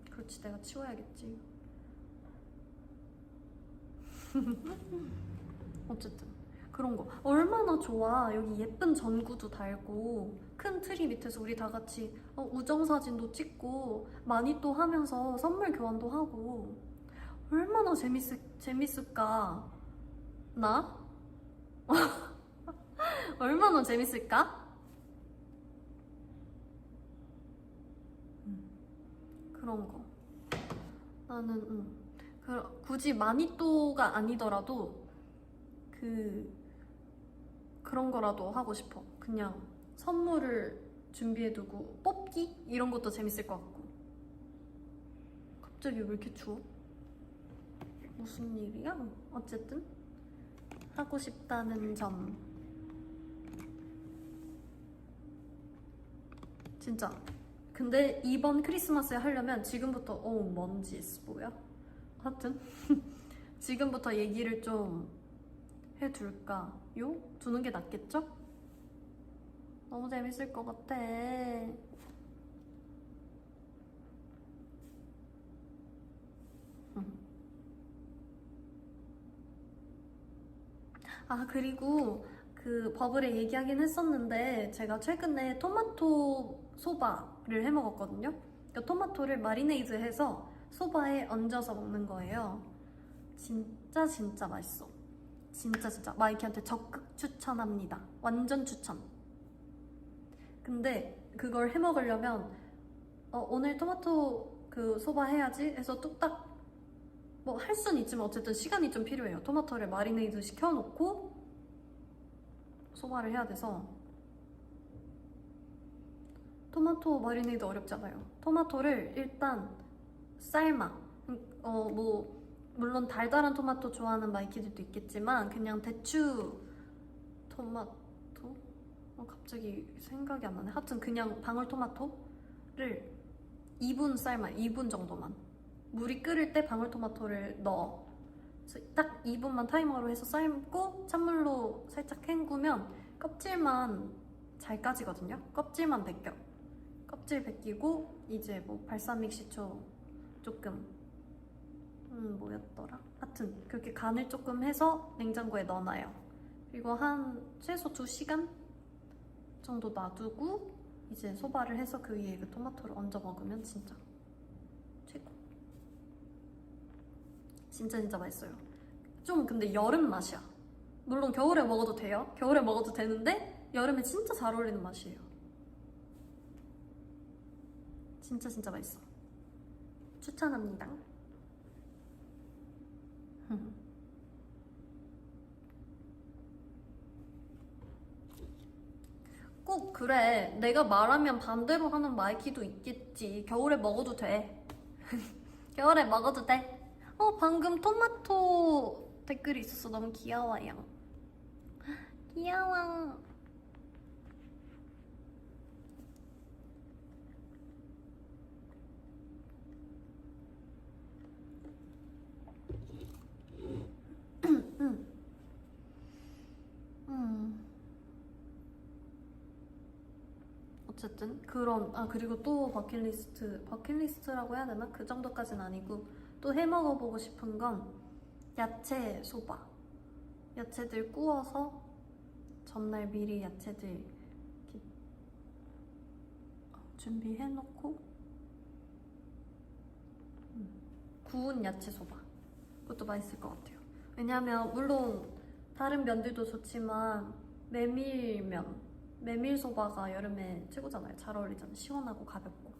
그렇지, 내가 치워야겠지. 어쨌든 그런 거 얼마나 좋아. 여기 예쁜 전구도 달고 큰 트리 밑에서 우리 다 같이 우정 사진도 찍고 마니또 하면서 선물 교환도 하고 얼마나 재밌을까? 나? 얼마나 재밌을까? 그런 거. 나는 굳이 마니또가 아니더라도 그런 거라도 하고 싶어. 그냥 선물을 준비해두고 뽑기? 이런 것도 재밌을 것 같고. 갑자기 왜 이렇게 추워? 무슨 일이야? 어쨌든 하고 싶다는 점. 진짜. 근데 이번 크리스마스에 하려면 지금부터 먼지 뭐야? 하여튼 지금부터 얘기를 좀 해둘까요? 두는 게 낫겠죠? 너무 재밌을 것 같아. 그리고 그 버블에 얘기하긴 했었는데 제가 최근에 토마토 소바를 해 먹었거든요. 그러니까 토마토를 마리네이드해서 소바에 얹어서 먹는 거예요. 진짜 맛있어. 진짜 마이키한테 적극 추천합니다. 완전 추천. 근데 그걸 해 먹으려면 오늘 토마토 그 소바 해야지 해서 뚝딱 뭐 할 수는 있지만 어쨌든 시간이 좀 필요해요. 토마토를 마리네이드 시켜놓고 소바를 해야 돼서. 토마토 마리네이드 어렵잖아요. 토마토를 일단 삶아. 뭐 물론 달달한 토마토 좋아하는 마이키들도 있겠지만 그냥 대추 토마토? 갑자기 생각이 안 나네. 하여튼 그냥 방울토마토를 2분 삶아. 2분 정도만. 물이 끓을 때 방울토마토를 넣어. 그래서 딱 2분만 타이머로 해서 삶고 찬물로 살짝 헹구면 껍질만 잘 까지거든요. 껍질만 벗겨. 껍질 벗기고 이제 뭐 발사믹 식초 조금 뭐였더라? 하여튼 그렇게 간을 조금 해서 냉장고에 넣어놔요. 그리고 한 최소 2시간 정도 놔두고 이제 소바를 해서 그 위에 그 토마토를 얹어 먹으면 진짜 최고. 진짜 맛있어요. 좀 근데 여름 맛이야. 물론 겨울에 먹어도 돼요. 겨울에 먹어도 되는데 여름에 진짜 잘 어울리는 맛이에요. 진짜 맛있어. 추천합니다. 꼭 그래. 내가 말하면 반대로 하는 마이키도 있겠지. 겨울에 먹어도 돼. 겨울에 먹어도 돼. 방금 토마토 댓글이 있었어. 너무 귀여워요. 귀여워. 어쨌든 그런 그리고 또 버킷리스트라고 해야 되나? 그 정도까지는 아니고 또 해먹어보고 싶은 건 야채 소바. 야채들 구워서 전날 미리 야채들 이렇게 준비해놓고 구운 야채 소바. 그것도 맛있을 것 같아요. 왜냐하면 물론 다른 면들도 좋지만 메밀소바가 여름에 최고잖아요. 잘 어울리잖아요. 시원하고 가볍고.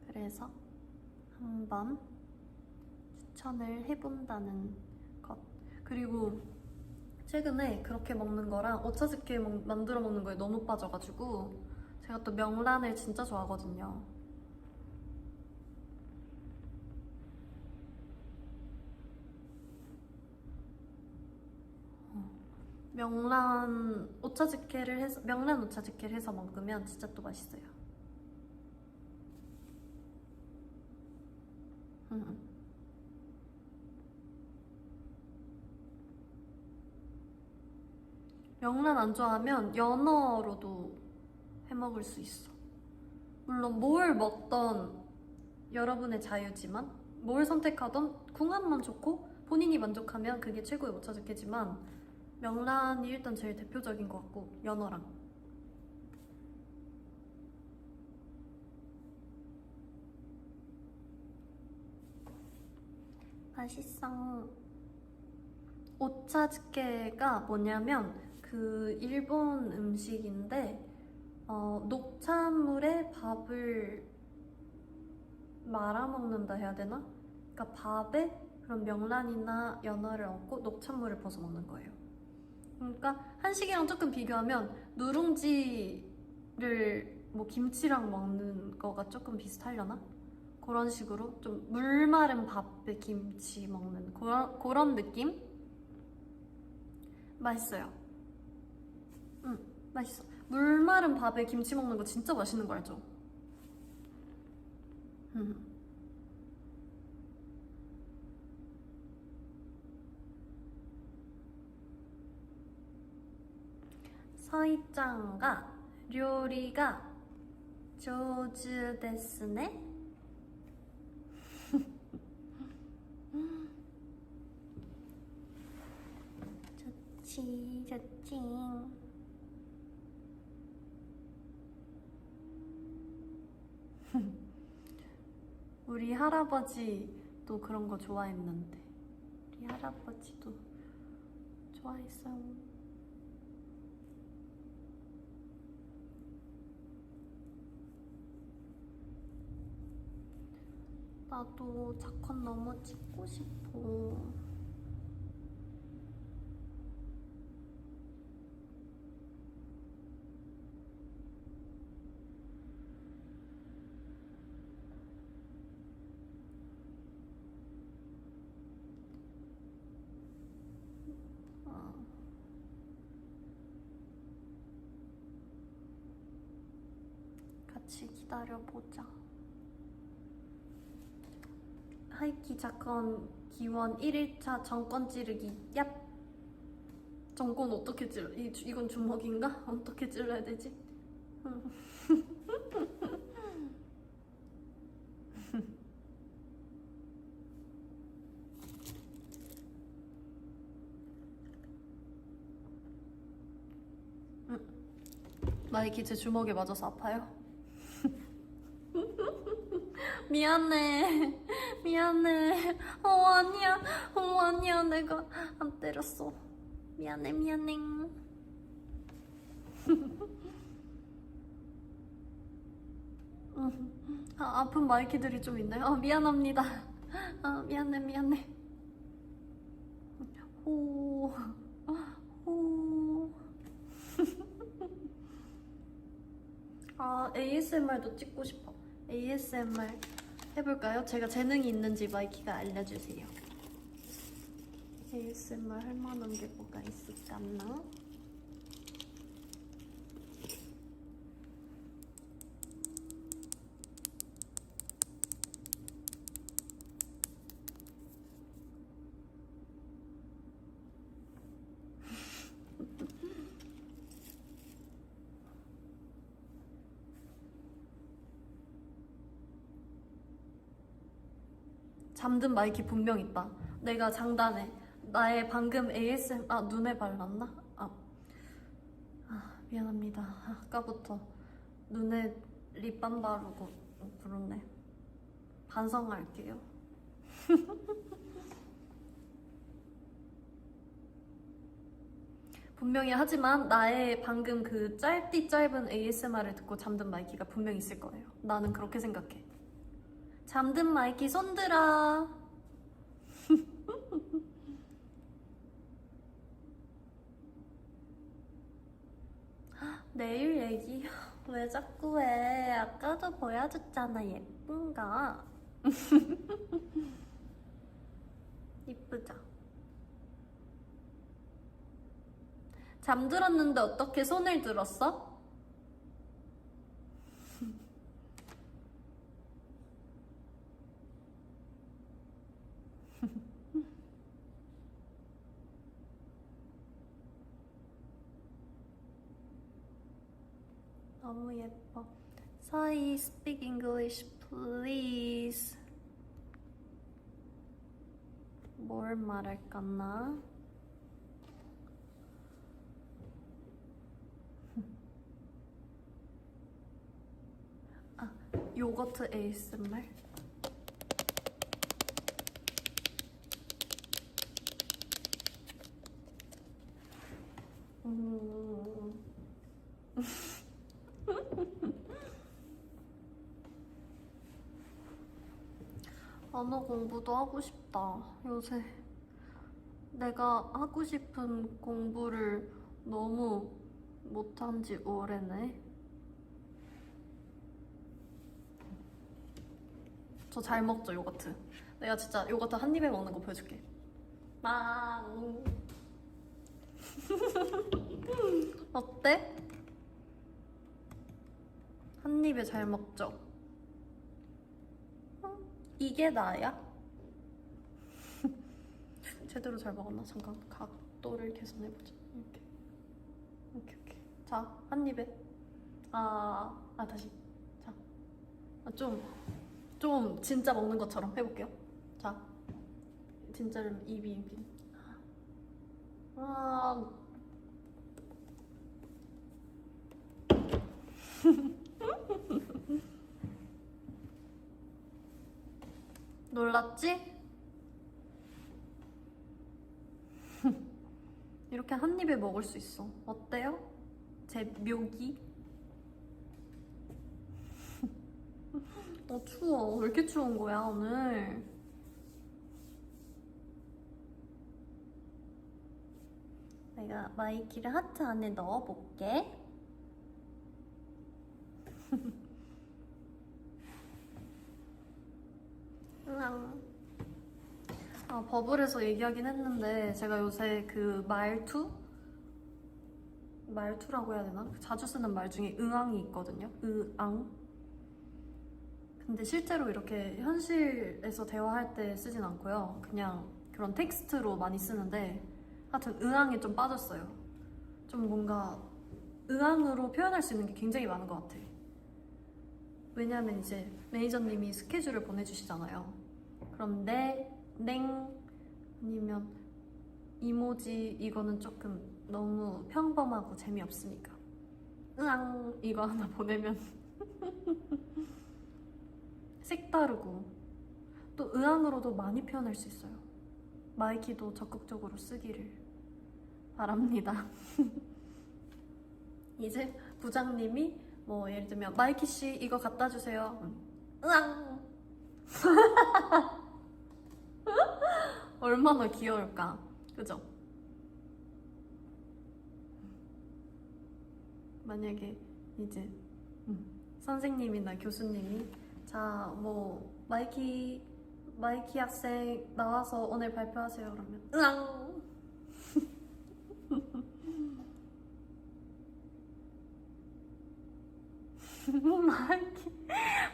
그래서 한번 추천을 해본다는 것. 그리고 최근에 그렇게 먹는 거랑 오차즈케 만들어 먹는 거에 너무 빠져가지고 제가 또 명란을 진짜 좋아하거든요. 명란 오차즈케를 해서 먹으면 진짜 또 맛있어요. 명란 안 좋아하면 연어로도 해먹을 수 있어. 물론 뭘 먹던 여러분의 자유지만, 뭘 선택하던 궁합만 좋고 본인이 만족하면 그게 최고의 오차즈케지만, 명란이 일단 제일 대표적인 것 같고, 연어랑. 맛있어. 오차즈케가 뭐냐면 그 일본 음식인데, 녹차물에 밥을 말아먹는다 해야 되나? 그러니까 밥에 그런 명란이나 연어를 얹고 녹차물을 벗어 먹는 거예요. 그러니까 한식이랑 조금 비교하면 누룽지를 뭐 김치랑 먹는 거가 조금 비슷하려나? 그런 식으로 좀 물 마른 밥에 김치 먹는 그런 느낌? 맛있어요. 응, 맛있어. 물 마른 밥에 김치 먹는 거 진짜 맛있는 거 알죠? 서희짱가 요리가 조즈 데스네? 좋지, 좋지. 우리 할아버지도 그런 거 좋아했는데. 우리 할아버지도 좋아했어요. 나도 자컨 너무 찍고 싶어. 같이 기다려보자. 하이키 자컨 기원 1일차 정권 찌르기. 얍! 정권 어떻게 찔러? 이건 주먹인가? 어떻게 찔러야 되지? 마이키 제 주먹에 맞아서 아파요? 미안해. 미안해. 아니야. 아니야. 내가 안 때렸어. 미안해. 미안해. 아픈 마이키들이 좀 있나요? 미안합니다. 미안해. 미안해. 호. 호. ASMR도 찍고 싶어. ASMR 해볼까요? 제가 재능이 있는지 마이키가 알려주세요. ASMR 할 만한 게 뭐가 있을까나? 잠든 마이키 분명 있다. 내가 장단에 나의 방금 ASMR 눈에 발랐나? 미안합니다. 아까부터 눈에 립밤 바르고 그러네. 반성할게요. 분명히 하지만 나의 방금 그 짧은 ASMR을 듣고 잠든 마이키가 분명 있을 거예요. 나는 그렇게 생각해. 잠든 마이키 손들어. 내일 얘기 왜 자꾸 해? 아까도 보여줬잖아. 예쁜 거. 이쁘죠? 잠들었는데 어떻게 손을 들었어? 너무 예뻐. 서희, speak English, please. 뭘 말할까나? 아, 요거트 ASMR? 언어 공부도 하고 싶다. 요새 내가 하고 싶은 공부를 너무 못한 지 오래네. 저 잘 먹죠, 요거트. 내가 진짜 요거트 한 입에 먹는 거 보여줄게. 빵. 어때? 한 입에 잘 먹죠? 이게 나야? 제대로 잘 먹었나? 잠깐 각도를 개선해보자. 이렇게. 오케이. 자, 한 입에. 다시. 자. 좀 진짜 먹는 것처럼 해볼게요. 자. 진짜로 입이. 놀랐지? 이렇게 한 입에 먹을 수 있어. 어때요? 제 묘기? 추워. 왜 이렇게 추운 거야, 오늘? 내가 마이키를 하트 안에 넣어볼게. 버블에서 얘기하긴 했는데 제가 요새 그 말투라고 해야 되나? 자주 쓰는 말 중에 응앙이 있거든요. 응앙. 근데 실제로 이렇게 현실에서 대화할 때 쓰진 않고요. 그냥 그런 텍스트로 많이 쓰는데 하여튼 응앙에 좀 빠졌어요. 좀 뭔가 응앙으로 표현할 수 있는 게 굉장히 많은 것 같아. 왜냐면 이제 매니저님이 스케줄을 보내주시잖아요. 그럼 네, 넹 아니면 이모지 이거는 조금 너무 평범하고 재미없으니까 으앙 이거 하나 보내면 색다르고 또 으앙으로도 많이 표현할 수 있어요. 마이키도 적극적으로 쓰기를 바랍니다. 이제 부장님이 뭐 예를 들면 마이키 씨 이거 갖다 주세요. 으앙 얼마나 귀여울까, 그죠? 만약에 이제 선생님이나 교수님이 자, 뭐 마이키 학생 나와서 오늘 발표하세요 그러면 으앙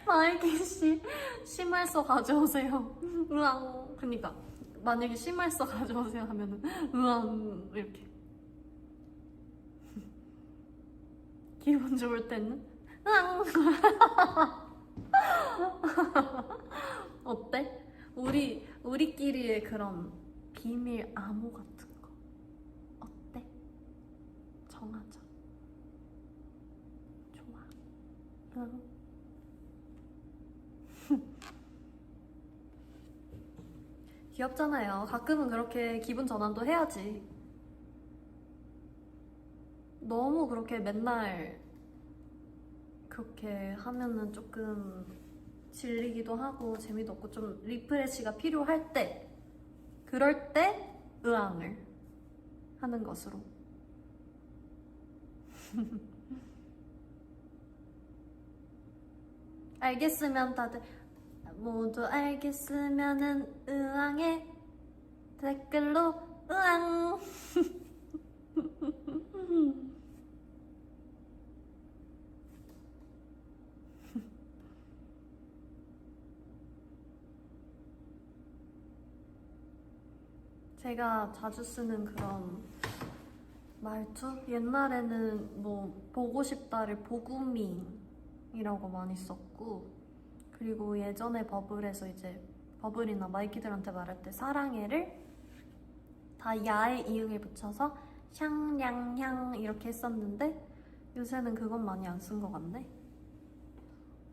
마이키 씨 심할서 가져오세요. 으앙. 그니까 만약에 심할서 가져오세요 하면은 으앙 이렇게. 기분 좋을 때는 으앙. 어때? 우리끼리의 그런 비밀 암호 같은 거 어때? 정하자. 좋아. 응. 귀엽잖아요. 가끔은 그렇게 기분 전환도 해야지. 너무 그렇게 맨날 그렇게 하면은 조금 질리기도 하고 재미도 없고 좀 리프레시가 필요할 때 그럴 때 으앙을 하는 것으로. 알겠으면 다들 모두 알겠으면은 으앙해 댓글로 으앙. 제가 자주 쓰는 그런 말투? 옛날에는 뭐 보고 싶다를 보구밍이라고 많이 썼고, 그리고 예전에 버블에서 이제 버블이나 마이키들한테 말할 때 사랑해를 다 야에 이응을 붙여서 샹냥향 이렇게 했었는데 요새는 그건 많이 안 쓴 것 같네.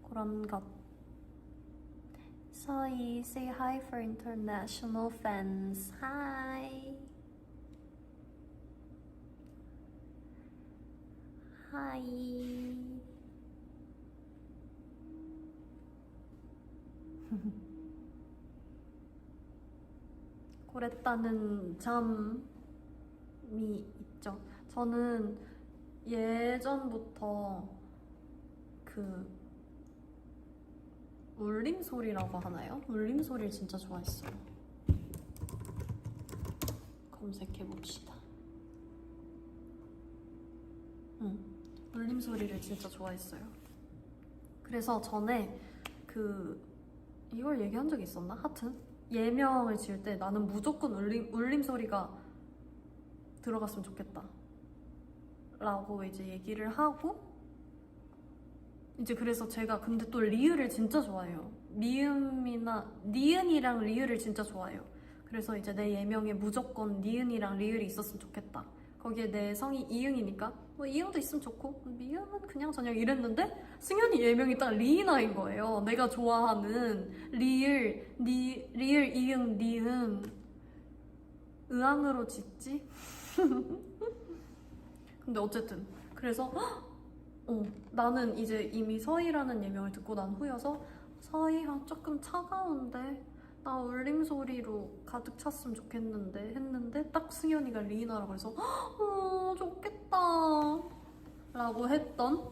그런 것. 서희, say hi for international fans. Hi. Hi. 그랬다는 점이 있죠. 저는 예전부터 그 울림소리라고 하나요? 울림소리를 진짜 좋아했어요. 검색해봅시다. 울림소리를 진짜 좋아했어요. 그래서 전에 이걸 얘기한 적이 있었나? 하여튼 예명을 지을 때 나는 무조건 울림소리가 들어갔으면 좋겠다 라고 이제 얘기를 하고, 이제 그래서 제가 근데 또 리을을 진짜 좋아해요. 미음이나 니은이랑 리을을 진짜 좋아해요. 그래서 이제 내 예명에 무조건 니은이랑 리을이 있었으면 좋겠다. 거기에 내 성이 이응이니까 뭐 이응도 있으면 좋고 미음은 그냥 저냥 이랬는데 승현이 예명이 딱 리이나인 거예요. 내가 좋아하는 리을, 리을, 이응, 니은 의왕으로 짓지? 근데 어쨌든 그래서 나는 이제 이미 서희라는 예명을 듣고 난 후여서 서희 조금 차가운데 나 울림소리로 가득 찼으면 좋겠는데 했는데 딱 승현이가 리나라고 해서 좋겠다 라고 했던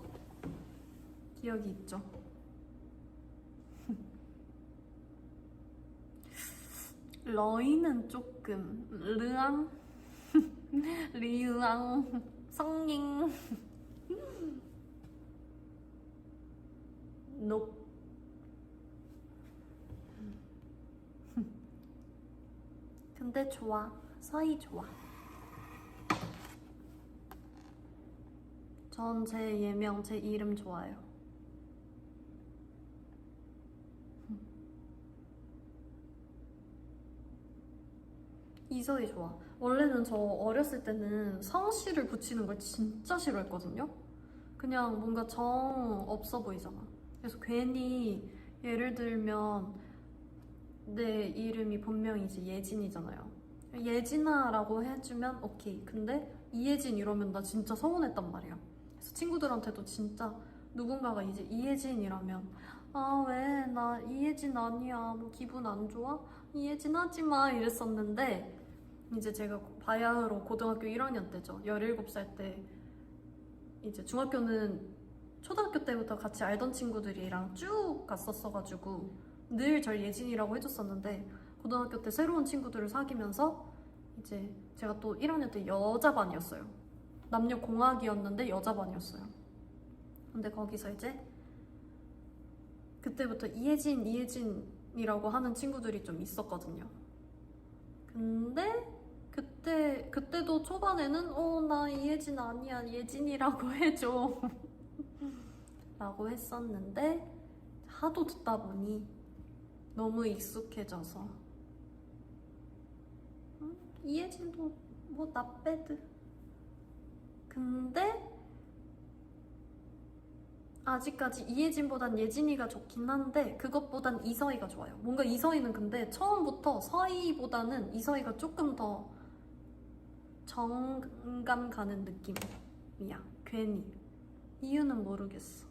기억이 있죠. 러이는 조금 르앙 리으앙 성잉 높 근데 좋아. 서희 좋아. 전 제 예명, 제 이름 좋아요. 이서희 좋아. 원래는 저 어렸을 때는 성씨를 붙이는 걸 진짜 싫어했거든요. 그냥 뭔가 정 없어 보이잖아. 그래서 괜히 예를 들면 내 이름이 본명이 이제 예진이잖아요. 예진아라고 해주면 오케이. 근데 이예진 이러면 나 진짜 서운했단 말이야. 그래서 친구들한테도 진짜 누군가가 이제 이예진 이라면 아, 왜? 나 이예진 아니야. 뭐 기분 안 좋아? 이예진 하지 마. 이랬었는데 이제 제가 바야흐로 고등학교 1학년 때죠. 17살 때 이제 중학교는 초등학교 때부터 같이 알던 친구들이랑 쭉 갔었어가지고 늘 절 예진이라고 해줬었는데 고등학교 때 새로운 친구들을 사귀면서 이제 제가 또 1학년 때 여자반이었어요. 남녀 공학이었는데 여자반이었어요. 근데 거기서 이제 그때부터 이혜진이라고 하는 친구들이 좀 있었거든요. 근데 그때도 초반에는 나 이혜진 아니야, 예진이라고 해줘 라고 했었는데 하도 듣다 보니 너무 익숙해져서 이혜진도 뭐 나빼드. 근데 아직까지 이혜진보단 예진이가 좋긴 한데 그것보단 이서희가 좋아요. 뭔가 이서희는 근데 처음부터 서희보다는 이서희가 조금 더 정감 가는 느낌이야. 괜히. 이유는 모르겠어.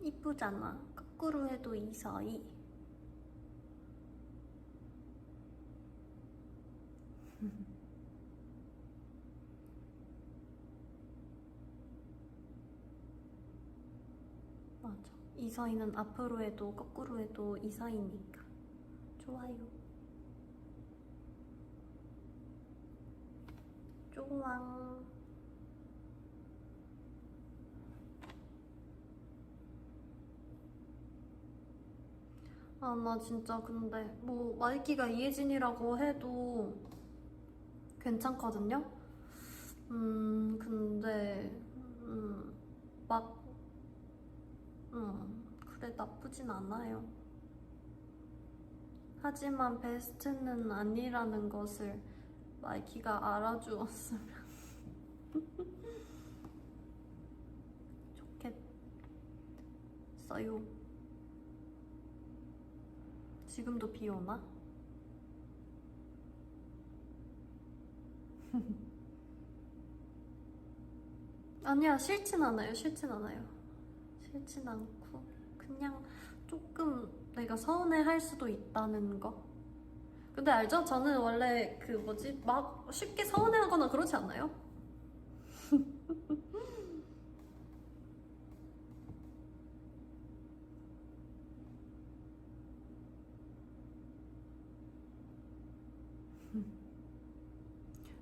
이쁘잖아. 거꾸로 해도 이서희. 맞아. 이서희는 앞으로 해도 거꾸로 해도 이서희니까. 좋아요. 좋아. 아, 나 진짜 근데 뭐 마이키가 이혜진이라고 해도 괜찮거든요? 근데 막 그래 나쁘진 않아요. 하지만 베스트는 아니라는 것을 마이키가 알아주었으면 좋겠어요. 지금도 비 오나? 아니야, 싫진 않아요. 싫진 않아요. 싫진 않고 그냥 조금 내가 서운해할 수도 있다는 거. 근데 알죠? 저는 원래 그 뭐지 막 쉽게 서운해하거나 그러지 않아요?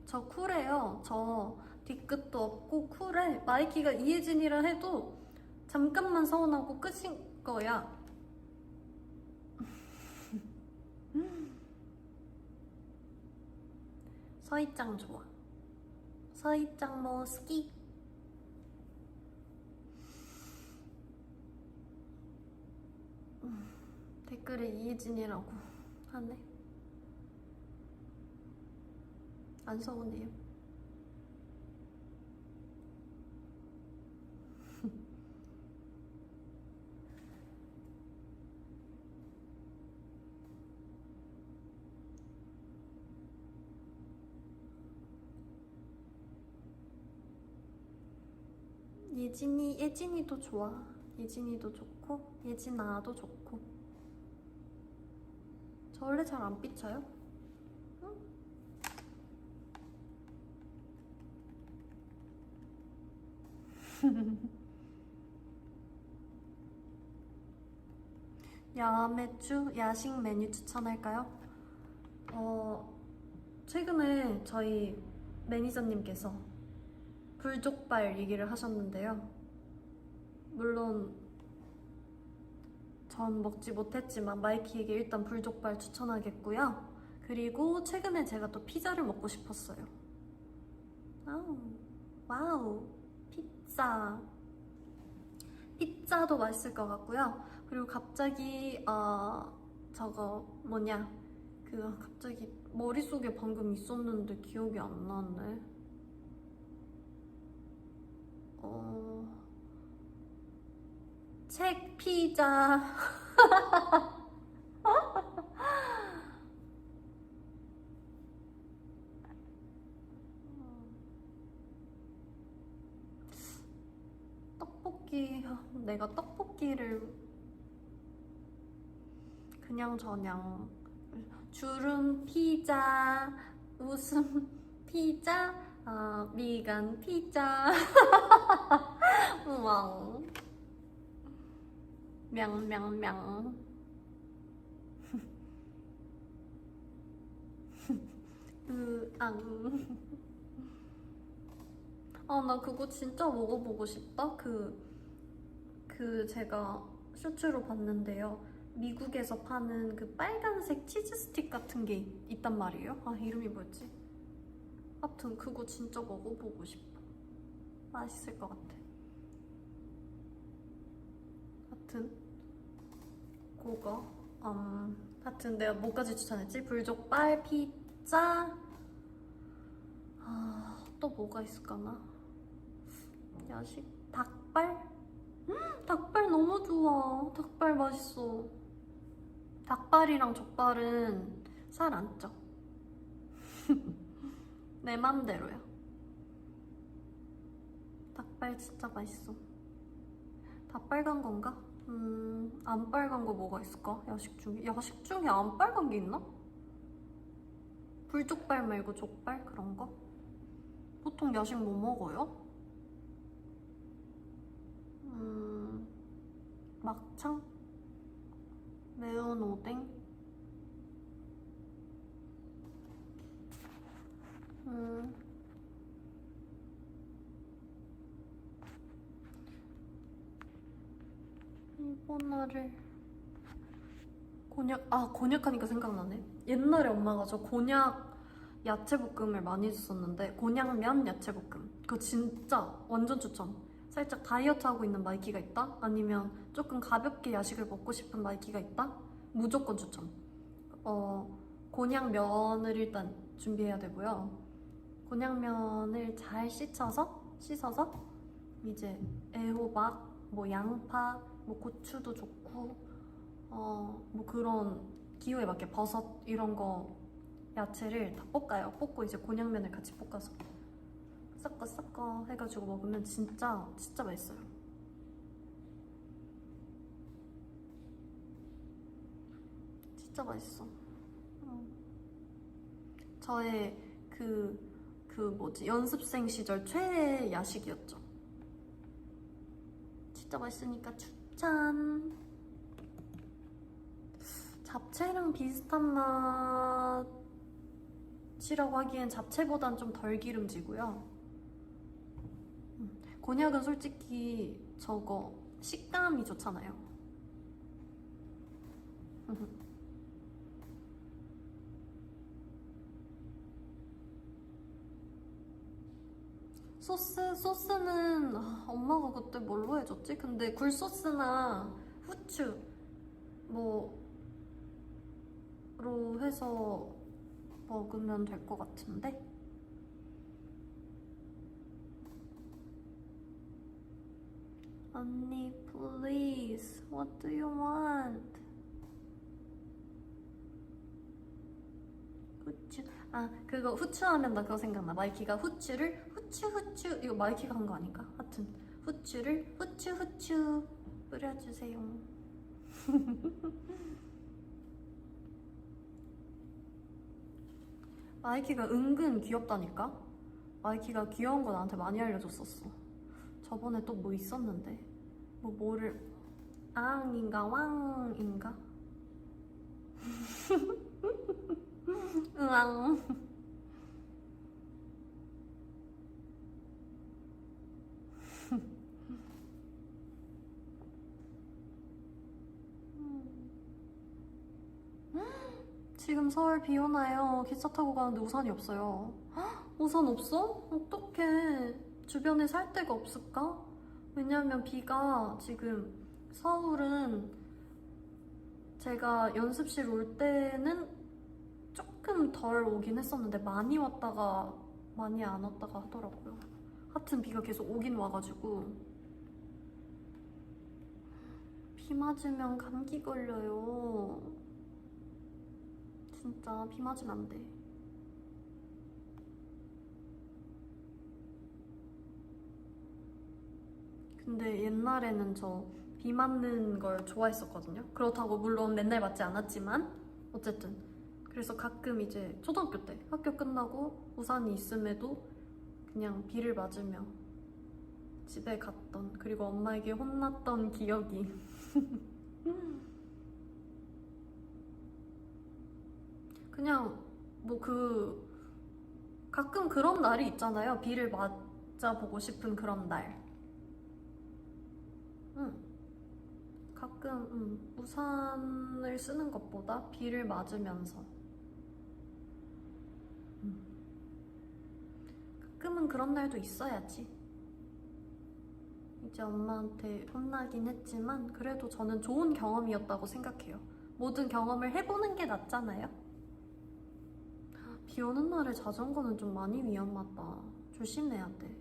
저 쿨해요. 저 뒤끝도 없고 쿨해. 마이키가 이혜진이라 해도 잠깐만 서운하고 끝인 거야. 서희짱 좋아. 서희짱 모스키. 댓글에 이혜진이라고 하네. 안 서운해요. 예진이도 좋아. 예진이도 좋고 예진아도 좋고. 저 원래 잘 안 삐쳐요? 응? 야매주 야식 메뉴 추천할까요? 최근에 저희 매니저님께서 불족발 얘기를 하셨는데요. 물론 전 먹지 못했지만 마이키에게 일단 불족발 추천하겠고요. 그리고 최근에 제가 또 피자를 먹고 싶었어요. 와우, 피자도 맛있을 것 같고요. 그리고 갑자기 저거 뭐냐 갑자기 머릿속에 방금 있었는데 기억이 안 나네. 책 피자. 떡볶이. 내가 떡볶이를 그냥 저냥 주름 피자, 웃음 피자, 미간 피자. 우왕. 명명명. 으앙. 나 그거 진짜 먹어보고 싶다. 제가 쇼츠로 봤는데요. 미국에서 파는 그 빨간색 치즈 스틱 같은 게 있단 말이에요. 이름이 뭐였지? 하여튼 그거 진짜 먹어보고 싶어. 맛있을 것 같아. 하여튼 그거 하여튼 내가 뭐까지 추천했지? 불족발, 피자. 또 뭐가 있을까나? 야식 닭발? 닭발 너무 좋아. 닭발 맛있어. 닭발이랑 족발은 살 안 쪄. 내 맘대로야. 닭발 진짜 맛있어. 다 빨간 건가? 안 빨간 거 뭐가 있을까? 야식 중에 안 빨간 게 있나? 불족발 말고 족발 그런 거? 보통 야식 뭐 먹어요? 막창? 매운 오뎅? 일본어를 곤약 하니까 생각나네. 옛날에 엄마가 저 곤약 야채볶음을 많이 줬었는데, 곤약면 야채볶음. 그거 진짜 완전 추천. 살짝 다이어트 하고 있는 마이키가 있다? 아니면 조금 가볍게 야식을 먹고 싶은 마이키가 있다? 무조건 추천. 곤약면을 일단 준비해야 되고요. 곤약면을 잘 씻어서 이제 애호박, 뭐 양파, 뭐 고추도 좋고 뭐 그런 기호에 맞게 버섯 이런 거 야채를 다 볶아요. 볶고 이제 곤약면을 같이 볶아서 섞어 해가지고 먹으면 진짜 맛있어요. 진짜 맛있어. 저의 연습생 시절 최애 야식이었죠. 진짜 맛있으니까 추천. 잡채랑 비슷한 맛이라고 하기엔 잡채보단 좀 덜 기름지고요. 곤약은 솔직히 저거 식감이 좋잖아요. 소스는 엄마가 그때 뭘로 해줬지? 근데 굴소스나 후추 뭐로 해서 먹으면 될 것 같은데? 언니, please, what do you want? 후추. 그거 후추 하면 나 그거 생각나. 마이키가 후추를 후추 이거 마이키가 한 거 아닌가? 하여튼 후추를 후추 뿌려주세요. 마이키가 은근 귀엽다니까? 마이키가 귀여운 거 나한테 많이 알려줬었어. 저번에 또 뭐 있었는데 뭐를 앙인가 왕인가? 으앙. 지금 서울 비 오나요? 기차 타고 가는데 우산이 없어요. 우산 없어? 어떡해. 주변에 살 데가 없을까? 왜냐면 비가 지금 서울은 제가 연습실 올 때는 조금 덜 오긴 했었는데 많이 왔다가 많이 안 왔다가 하더라고요. 하여튼 비가 계속 오긴 와가지고 비 맞으면 감기 걸려요. 진짜 비 맞으면 안 돼. 근데 옛날에는 저 비 맞는 걸 좋아했었거든요. 그렇다고 물론 맨날 맞지 않았지만 어쨌든 그래서 가끔 이제 초등학교 때 학교 끝나고 우산이 있음에도 그냥 비를 맞으며 집에 갔던, 그리고 엄마에게 혼났던 기억이 그냥 뭐 가끔 그런 날이 있잖아요. 비를 맞아보고 싶은 그런 날. 가끔 우산을 쓰는 것보다 비를 맞으면서 가끔은 그런 날도 있어야지. 이제 엄마한테 혼나긴 했지만 그래도 저는 좋은 경험이었다고 생각해요. 모든 경험을 해보는 게 낫잖아요. 비 오는 날에 자전거는 좀 많이 위험하다. 조심해야 돼.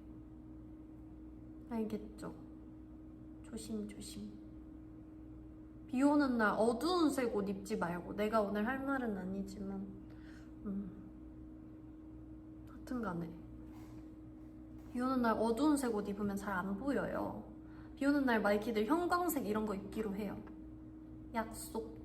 알겠죠? 조심. 비 오는 날 어두운 색 옷 입지 말고. 내가 오늘 할 말은 아니지만 하여튼 간에 비 오는 날 어두운 색 옷 입으면 잘 안 보여요. 비 오는 날 마이키들 형광색 이런 거 입기로 해요. 약속.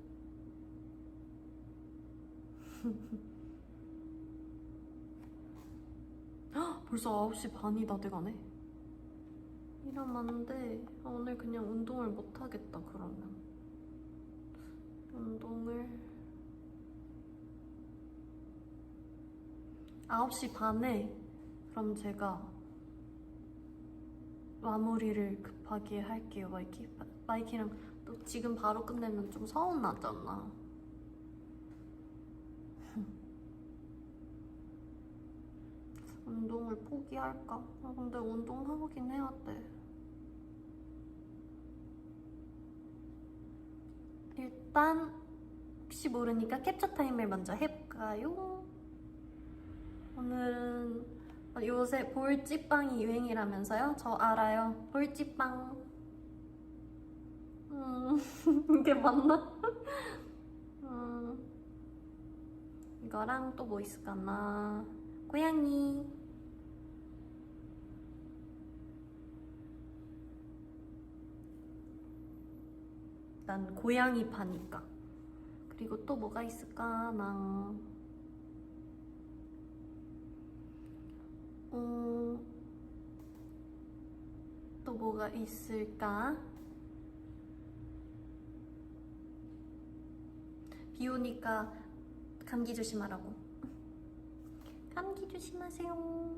벌써 9시 반이 다 돼가네. 이러면 안 돼. 오늘 그냥 운동을 못 하겠다. 그러면 운동을 9시 반에 그럼 제가 마무리를 급하게 할게요. 마이키랑 또 지금 바로 끝내면 좀 서운하잖아. 운동을 포기할까? 근데 운동하긴 해야 돼. 일단 혹시 모르니까 캡처 타임을 먼저 해볼까요? 오늘은 요새 볼찌빵이 유행이라면서요? 저 알아요. 볼찌빵. 이게 맞나? 이거랑 또 뭐 있을까나? 고양이. 난 고양이 파니까. 그리고 또 뭐가 있을까나? 또 뭐가 있을까? 비 오니까 감기 조심하라고. 감기 조심하세요.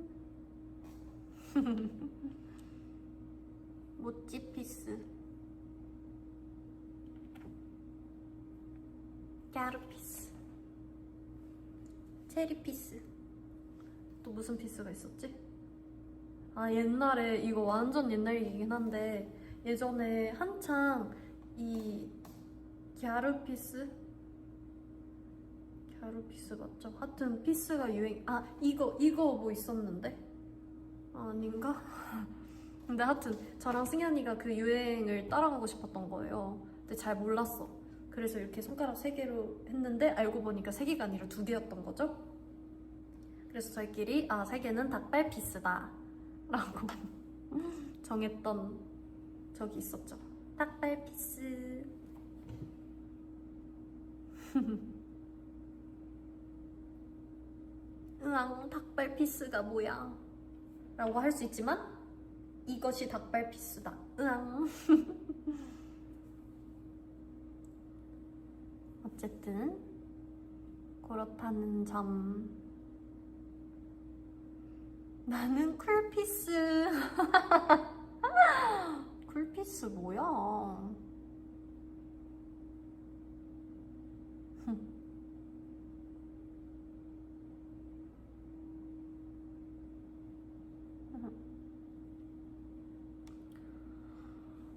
모찌 피스, 까루 피스, 체리 피스. 또 무슨 피스가 있었지? 아, 옛날에 이거 완전 옛날 얘기긴 한데 예전에 한창 이 갸루피스 맞죠? 하여튼 피스가 유행. 아, 이거 뭐 있었는데? 아닌가? 근데 하여튼 저랑 승현이가 그 유행을 따라가고 싶었던 거예요. 근데 잘 몰랐어. 그래서 이렇게 손가락 3개로 했는데 알고 보니까 3개가 아니라 2개였던 거죠. 그래서 저희끼리 3개는 닭발 피스다 라고 정했던 적이 있었죠. 닭발 피스. 으앙, 닭발 피스가 뭐야? 라고 할 수 있지만 이것이 닭발 피스다. 으앙. 어쨌든 그렇다는 점. 나는 쿨피스. 쿨피스 뭐야?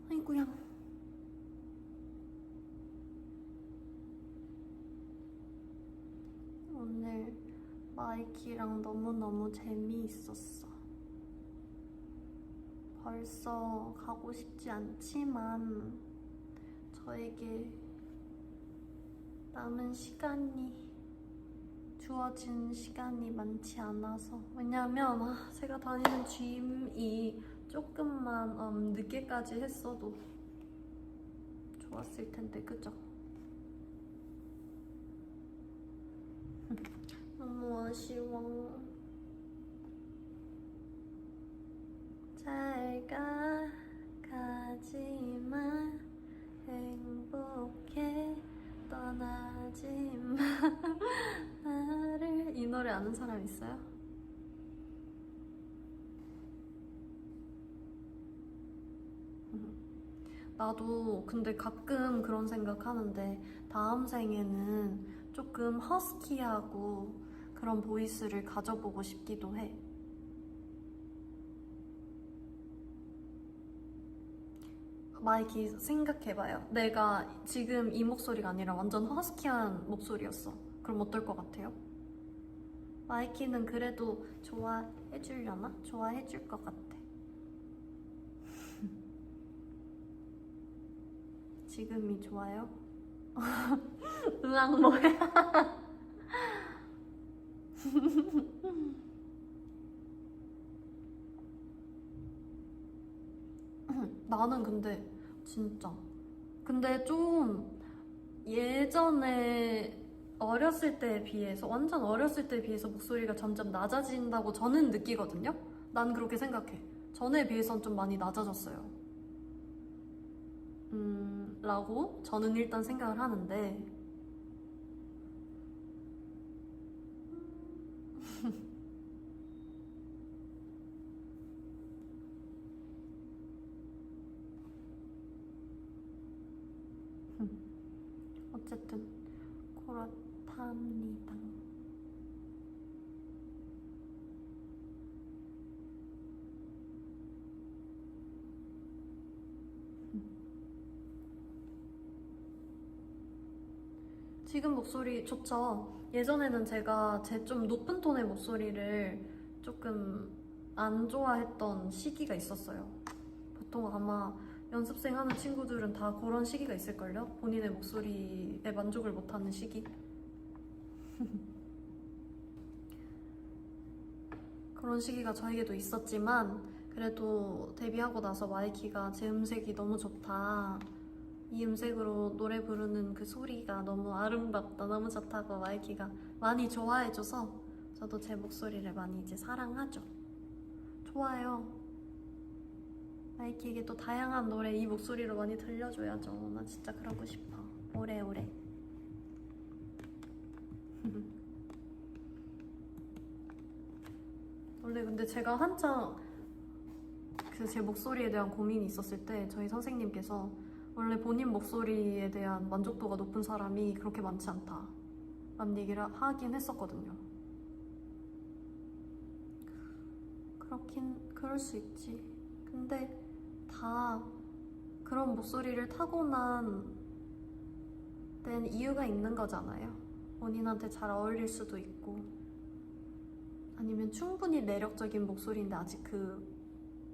아이고야. 오늘 마이키랑 너무너무 재미있었어. 벌써 가고 싶지 않지만 저에게 남은 시간이, 주어진 시간이 많지 않아서. 왜냐면 제가 다니는 짐이 조금만 늦게까지 했어도 좋았을 텐데, 그죠? 너무 아쉬워. 잘 가, 가지마. 행복해, 떠나지마. 나를. 이 노래 아는 사람 있어요? 나도 근데 가끔 그런 생각하는데 다음 생에는 조금 허스키하고 그런 보이스를 가져보고 싶기도 해. 마이키 생각해봐요. 내가 지금 이 목소리가 아니라 완전 허스키한 목소리였어. 그럼 어떨 것 같아요? 마이키는 그래도 좋아해주려나? 좋아해줄 것 같아. 지금이 좋아요? 으악, 뭐야? 나는 근데 진짜 근데 좀 예전에 어렸을 때에 비해서, 완전 어렸을 때에 비해서 목소리가 점점 낮아진다고 저는 느끼거든요. 난 그렇게 생각해. 전에 비해선 좀 많이 낮아졌어요. 라고 저는 일단 생각을 하는데 어쨌든 그렇답니다. 지금 목소리 좋죠? 예전에는 제가 제 좀 높은 톤의 목소리를 조금 안 좋아했던 시기가 있었어요. 보통 아마 연습생 하는 친구들은 다 그런 시기가 있을걸요? 본인의 목소리에 만족을 못하는 시기? 그런 시기가 저에게도 있었지만 그래도 데뷔하고 나서 마이키가 제 음색이 너무 좋다, 이 음색으로 노래 부르는 그 소리가 너무 아름답다, 너무 좋다고 마이키가 많이 좋아해줘서 저도 제 목소리를 많이 이제 사랑하죠. 좋아요. 마이키에게 또 다양한 노래 이 목소리로 많이 들려줘야죠. 나 진짜 그러고 싶어. 오래오래. 원래 근데 제가 한창 그 제 목소리에 대한 고민이 있었을 때 저희 선생님께서 원래 본인 목소리에 대한 만족도가 높은 사람이 그렇게 많지 않다 라는 얘기를 하긴 했었거든요. 그럴 수 있지. 근데 다 그런 목소리를 타고난 데는 이유가 있는 거잖아요. 본인한테 잘 어울릴 수도 있고, 아니면 충분히 매력적인 목소리인데 아직 그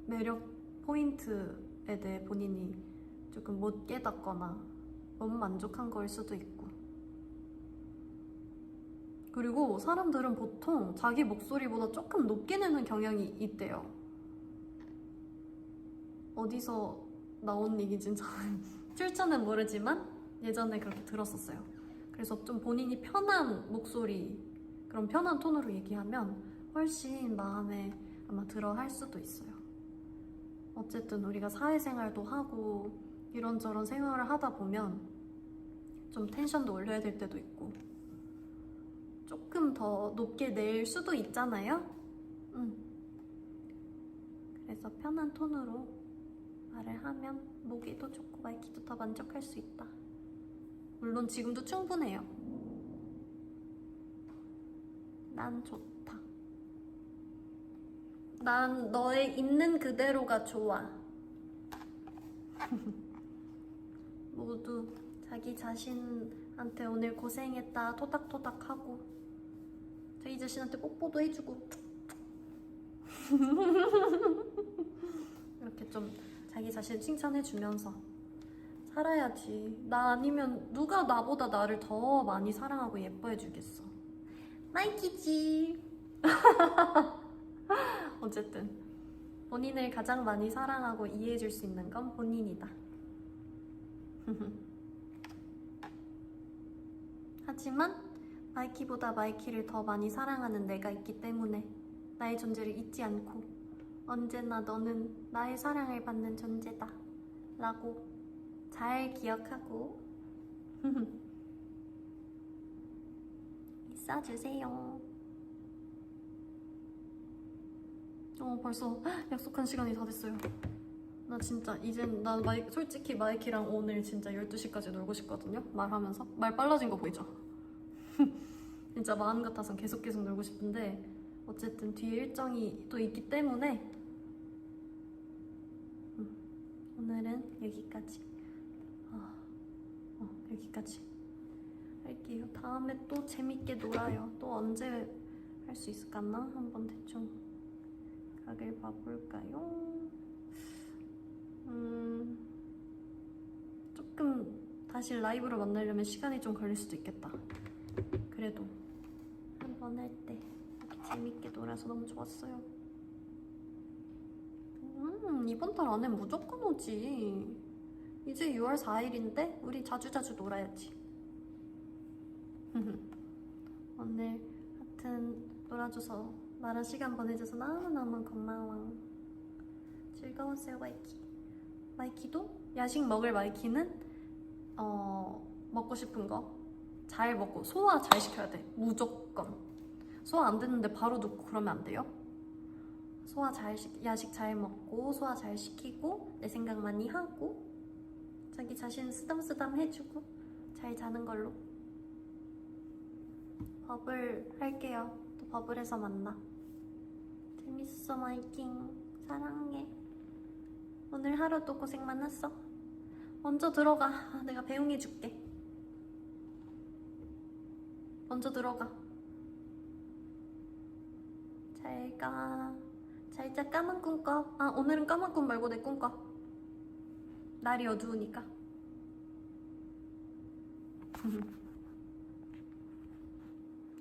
매력 포인트에 대해 본인이 조금 못 깨닫거나 너무 만족한 거일 수도 있고. 그리고 사람들은 보통 자기 목소리보다 조금 높게 내는 경향이 있대요. 어디서 나온 얘기진 저는 출처는 모르지만 예전에 그렇게 들었었어요. 그래서 좀 본인이 편한 목소리, 그런 편한 톤으로 얘기하면 훨씬 마음에 아마 들어 할 수도 있어요. 어쨌든 우리가 사회생활도 하고 이런저런 생활을 하다 보면 좀 텐션도 올려야 될 때도 있고 조금 더 높게 낼 수도 있잖아요. 그래서 편한 톤으로 말을 하면 목이도 좋고 마이키도 더 만족할 수 있다. 물론 지금도 충분해요. 난 좋다. 난 너의 있는 그대로가 좋아. 모두 자기 자신한테 오늘 고생했다 토닥토닥 하고 자기 자신한테 뽀뽀도 해주고 이렇게 좀 자기 자신 칭찬해주면서 살아야지. 나 아니면 누가 나보다 나를 더 많이 사랑하고 예뻐해주겠어. 마이키지. 어쨌든 본인을 가장 많이 사랑하고 이해해줄 수 있는 건 본인이다. 하지만 마이키보다 마이키를 더 많이 사랑하는 내가 있기 때문에 나의 존재를 잊지 않고 언제나 너는 나의 사랑을 받는 존재다 라고 잘 기억하고 있어주세요. 벌써 약속한 시간이 다 됐어요. 나 진짜 이젠 솔직히 마이키랑 오늘 진짜 12시까지 놀고 싶거든요. 말하면서 말 빨라진 거 보이죠? 진짜 마음 같아선 계속 놀고 싶은데 어쨌든 뒤에 일정이 또 있기 때문에 오늘은 여기까지. 여기까지 할게요. 다음에 또 재밌게 놀아요. 또 언제 할 수 있을까나 한번 대충 각을 봐볼까요? 조금 다시 라이브로 만나려면 시간이 좀 걸릴 수도 있겠다. 그래도 한번 할 때 이렇게 재밌게 놀아서 너무 좋았어요. 이번 달 안에 무조건 오지. 이제 6월 4일인데 우리 자주자주 놀아야지. 오늘 하여튼 놀아줘서 나랑 시간 보내줘서 너무너무 고마워. 즐거웠어요 마이키. 마이키도 야식 먹을 마이키는 먹고 싶은 거 잘 먹고 소화 잘 시켜야 돼. 무조건. 소화 안 됐는데 바로 눕고 그러면 안 돼요. 야식 잘 먹고 소화 잘 시키고 내 생각 많이 하고 자기 자신 쓰담쓰담 해주고 잘 자는 걸로. 버블 할게요. 또 버블에서 만나. 재밌어 마이킹. 사랑해. 오늘 하루도 고생 많았어. 먼저 들어가. 내가 배웅해줄게. 먼저 들어가. 잘 가. 잘 자. 까만 꿈 꿔. 아, 오늘은 까만 꿈 말고 내 꿈 꿔. 날이 어두우니까.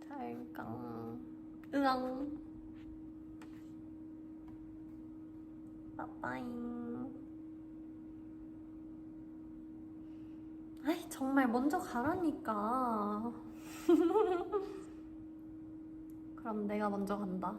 잘 가. 으앙. 빠빠잉. 아이, 정말 먼저 가라니까. 그럼 내가 먼저 간다.